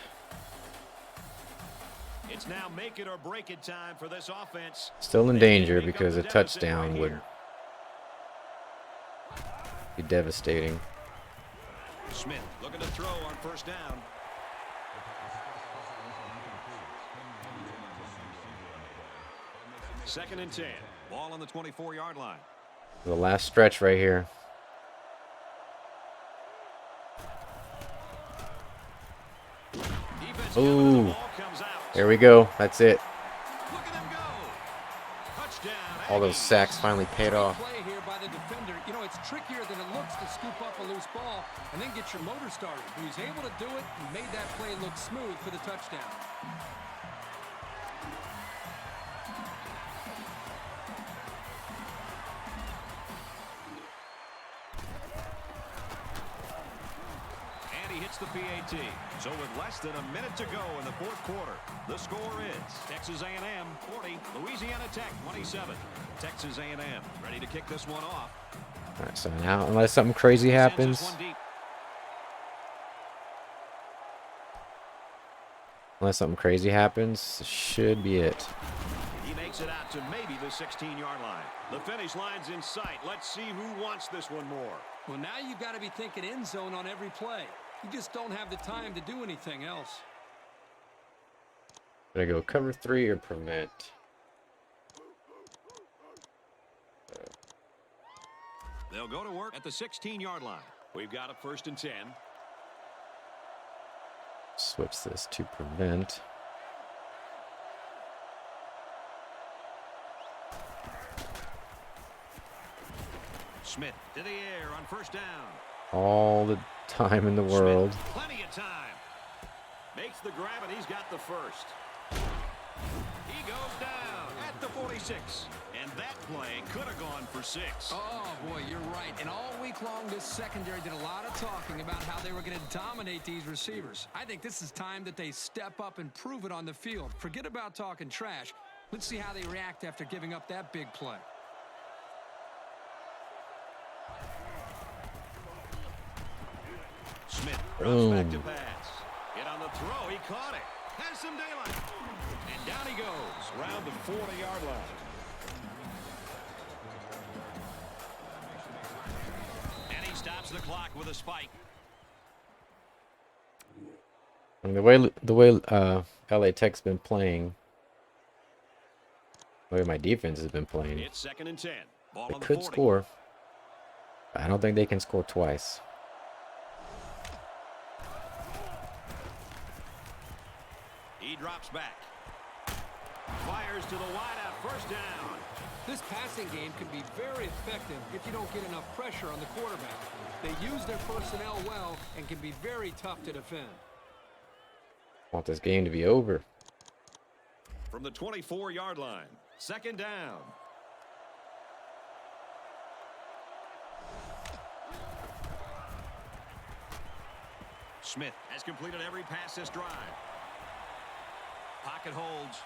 Speaker 2: It's now make it or break it time for this offense.
Speaker 1: Still in
Speaker 2: They
Speaker 1: danger
Speaker 2: can make up
Speaker 1: because
Speaker 2: the
Speaker 1: a
Speaker 2: deficit
Speaker 1: touchdown
Speaker 2: right
Speaker 1: would
Speaker 2: here.
Speaker 1: be devastating.
Speaker 2: Smith looking to throw on first down. Second and 10. Ball on the 24-yard line.
Speaker 1: The last stretch right here.
Speaker 2: Defense
Speaker 1: Ooh.
Speaker 2: coming, the ball comes out.
Speaker 1: There we go. That's it.
Speaker 2: Look at them go. Touchdown.
Speaker 1: All those
Speaker 2: Aggies.
Speaker 1: sacks finally paid off.
Speaker 4: Play here by the defender. You know, it's trickier than it looks to scoop up a loose ball and then get your motor started. He was able to do it and made that play look smooth for the touchdown.
Speaker 2: And he hits the PAT. So with less than a minute to go in the fourth quarter, the score is Texas A&M 40, Louisiana Tech 27. Texas A&M ready to kick this one off.
Speaker 1: All right, so now, unless something crazy
Speaker 2: Sends
Speaker 1: happens,
Speaker 2: this one deep.
Speaker 1: this should be it.
Speaker 2: He makes it out to maybe the 16-yard line. The finish line's in sight. Let's see who wants this one more.
Speaker 4: Well, now you've got to be thinking end zone on every play. You just don't have the time to do anything else.
Speaker 1: Should I go cover 3 or prevent?
Speaker 2: They'll go to work at the 16-yard line. We've got a first and 10.
Speaker 1: Switch this to prevent.
Speaker 2: Smith to the air on first down.
Speaker 1: All the time in the world.
Speaker 2: Smith, plenty of time. Makes the grab, and he's got the first. He goes down at the 46. And that play could have gone for 6.
Speaker 3: Oh, boy, you're right. And all week long, this secondary did a lot of talking about how they were going to dominate these receivers. I think this is time that they step up and prove it on the field. Forget about talking trash. Let's see how they react after giving up that big play.
Speaker 2: Smith runs back to
Speaker 1: Boom.
Speaker 2: pass. Get on the throw. He caught it. Has some daylight. And down he goes around the 40-yard line. And he stops the clock with a spike.
Speaker 1: I mean, the way LA Tech's been playing, the way my defense has been playing,
Speaker 2: It's second and 10. Ball
Speaker 1: they
Speaker 2: on the
Speaker 1: could
Speaker 2: 40.
Speaker 1: score. But I don't think they can score twice.
Speaker 2: He drops back. Fires fires to the wideout. First down.
Speaker 3: This passing game can be very effective if you don't get enough pressure on the quarterback. They use their personnel well and can be very tough to defend.
Speaker 1: Want this game to be over.
Speaker 2: From the 24-yard line. Second down. Smith has completed every pass this drive. Pocket holds.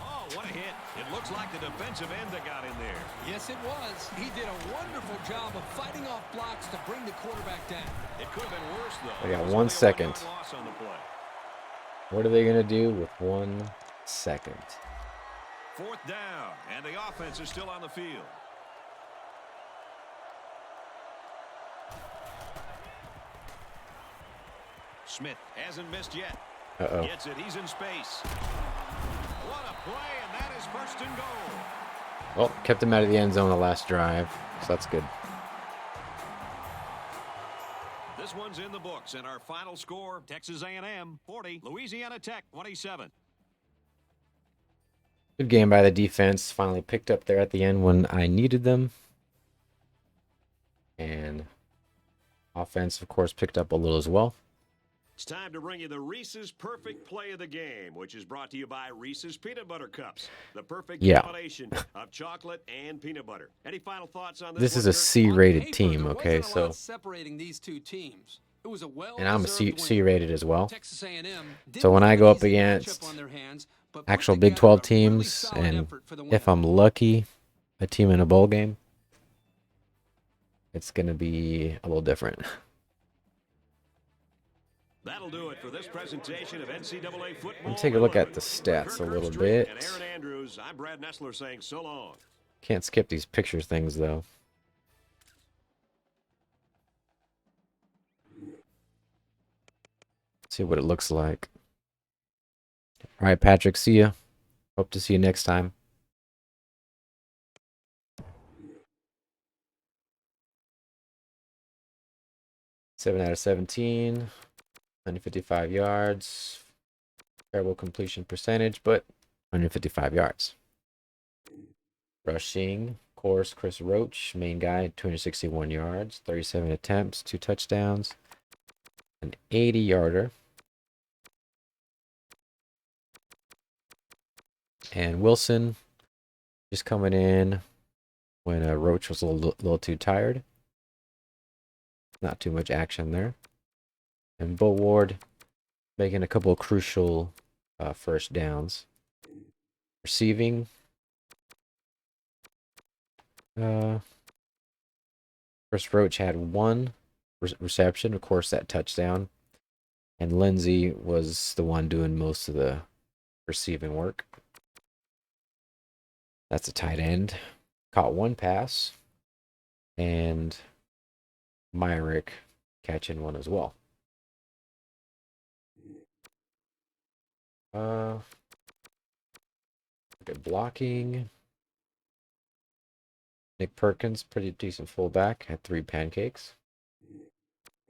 Speaker 2: Oh, what a hit. It looks like the defensive end that got in there.
Speaker 3: Yes, it was. He did a wonderful job of fighting off blocks to bring the quarterback down.
Speaker 2: It could have been worse, though.
Speaker 1: They got
Speaker 2: It was
Speaker 1: 1
Speaker 2: only a
Speaker 1: second.
Speaker 2: 1-yard loss on the play.
Speaker 1: What are they going to do with 1 second?
Speaker 2: Fourth down, and the offense is still on the field. Smith hasn't missed yet.
Speaker 1: Uh-oh.
Speaker 2: Gets it. He's in space. What a play, and that is first and goal.
Speaker 1: Well, kept him out of the end zone the last drive, so that's good.
Speaker 2: This one's in the books, and our final score, Texas A&M 40, Louisiana Tech 27.
Speaker 1: Good game by the defense. Finally picked up there at the end when I needed them. And offense, of course, picked up a little as well.
Speaker 2: It's time to bring you the Reese's Perfect Play of the Game, which is brought to you by Reese's Peanut Butter Cups. The perfect combination of chocolate and peanut butter. Any final thoughts on this?
Speaker 1: This is
Speaker 2: one,
Speaker 1: a
Speaker 2: Kirk?
Speaker 1: C-rated team, okay? So,
Speaker 3: separating these two teams. It was a
Speaker 1: and I'm a C-rated as well.
Speaker 3: Texas A&M
Speaker 1: So when I go up against actual Big 12 teams, and if I'm lucky, a team in a bowl game, it's going to be a little different.
Speaker 2: That'll do it for this presentation of NCAA football.
Speaker 1: Let me take a look at the stats a little bit.
Speaker 2: And Aaron Andrews, I'm Brad Nessler saying so long.
Speaker 1: Can't skip these picture things, though. See what it looks like. All right, Patrick, see ya. Hope to see you next time. Seven out of 17, 155 yards. Terrible completion percentage, but 155 yards. Rushing, of course, Chris Roach, main guy, 261 yards, 37 attempts, 2 touchdowns, an 80-yarder. And Wilson just coming in when Roach was a little too tired. Not too much action there. And Ward making a couple of crucial first downs. Receiving. Chris Roach had 1 reception, of course, that touchdown. And Lindsey was the one doing most of the receiving work. That's a tight end. Caught 1 pass. And Myrick catching 1 as well. Look at blocking. Nick Perkins, pretty decent fullback, had 3 pancakes.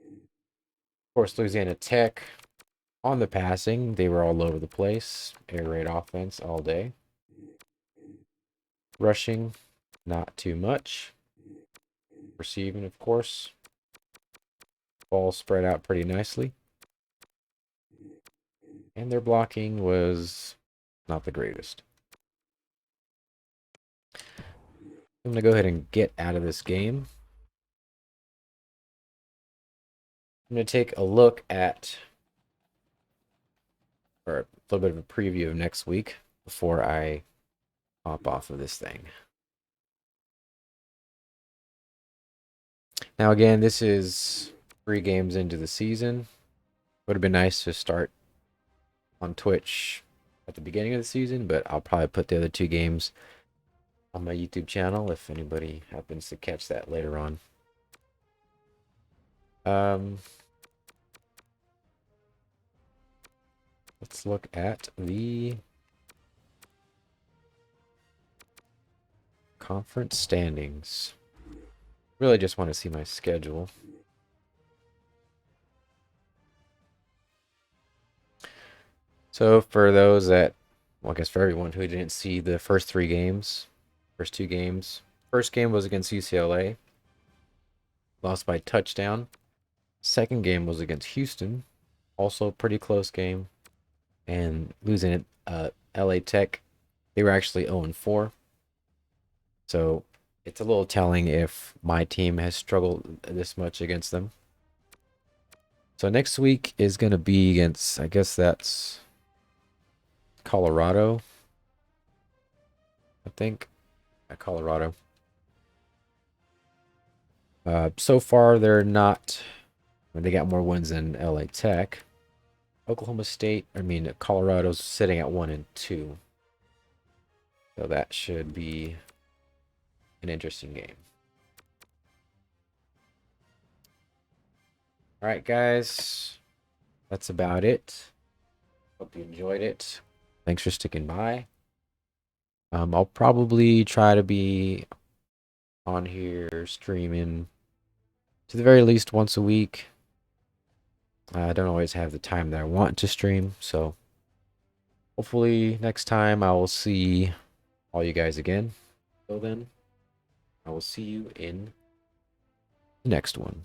Speaker 1: Of course, Louisiana Tech on the passing. They were all over the place. Air raid offense all day. Rushing, not too much. Receiving, of course. Ball spread out pretty nicely. And their blocking was not the greatest. I'm going to go ahead and get out of this game. I'm going to take a look at, or a little bit of a preview of next week before I hop off of this thing. Now again, this is 3 games into the season. Would have been nice to start on Twitch at the beginning of the season, but I'll probably put the other 2 games on my YouTube channel if anybody happens to catch that later on. Let's look at the conference standings. Really just want to see my schedule. So for those that Well, I guess for everyone who didn't see the first three games, first two games. First game was against UCLA, lost by touchdown. Second game was against Houston, also a pretty close game, and losing at LA Tech. They were actually 0-4. So it's a little telling if my team has struggled this much against them. So next week is going to be against, I guess that's Colorado. I think. Colorado. So far, they're not. They got more wins than LA Tech. Oklahoma State, Colorado's sitting at 1-2. So that should be an interesting game. All right, guys. That's about it. Hope you enjoyed it. Thanks for sticking by. I'll probably try to be on here streaming to the very least once a week. I don't always have the time that I want to stream, so hopefully next time I will see all you guys again. Till then, I will see you in the next one.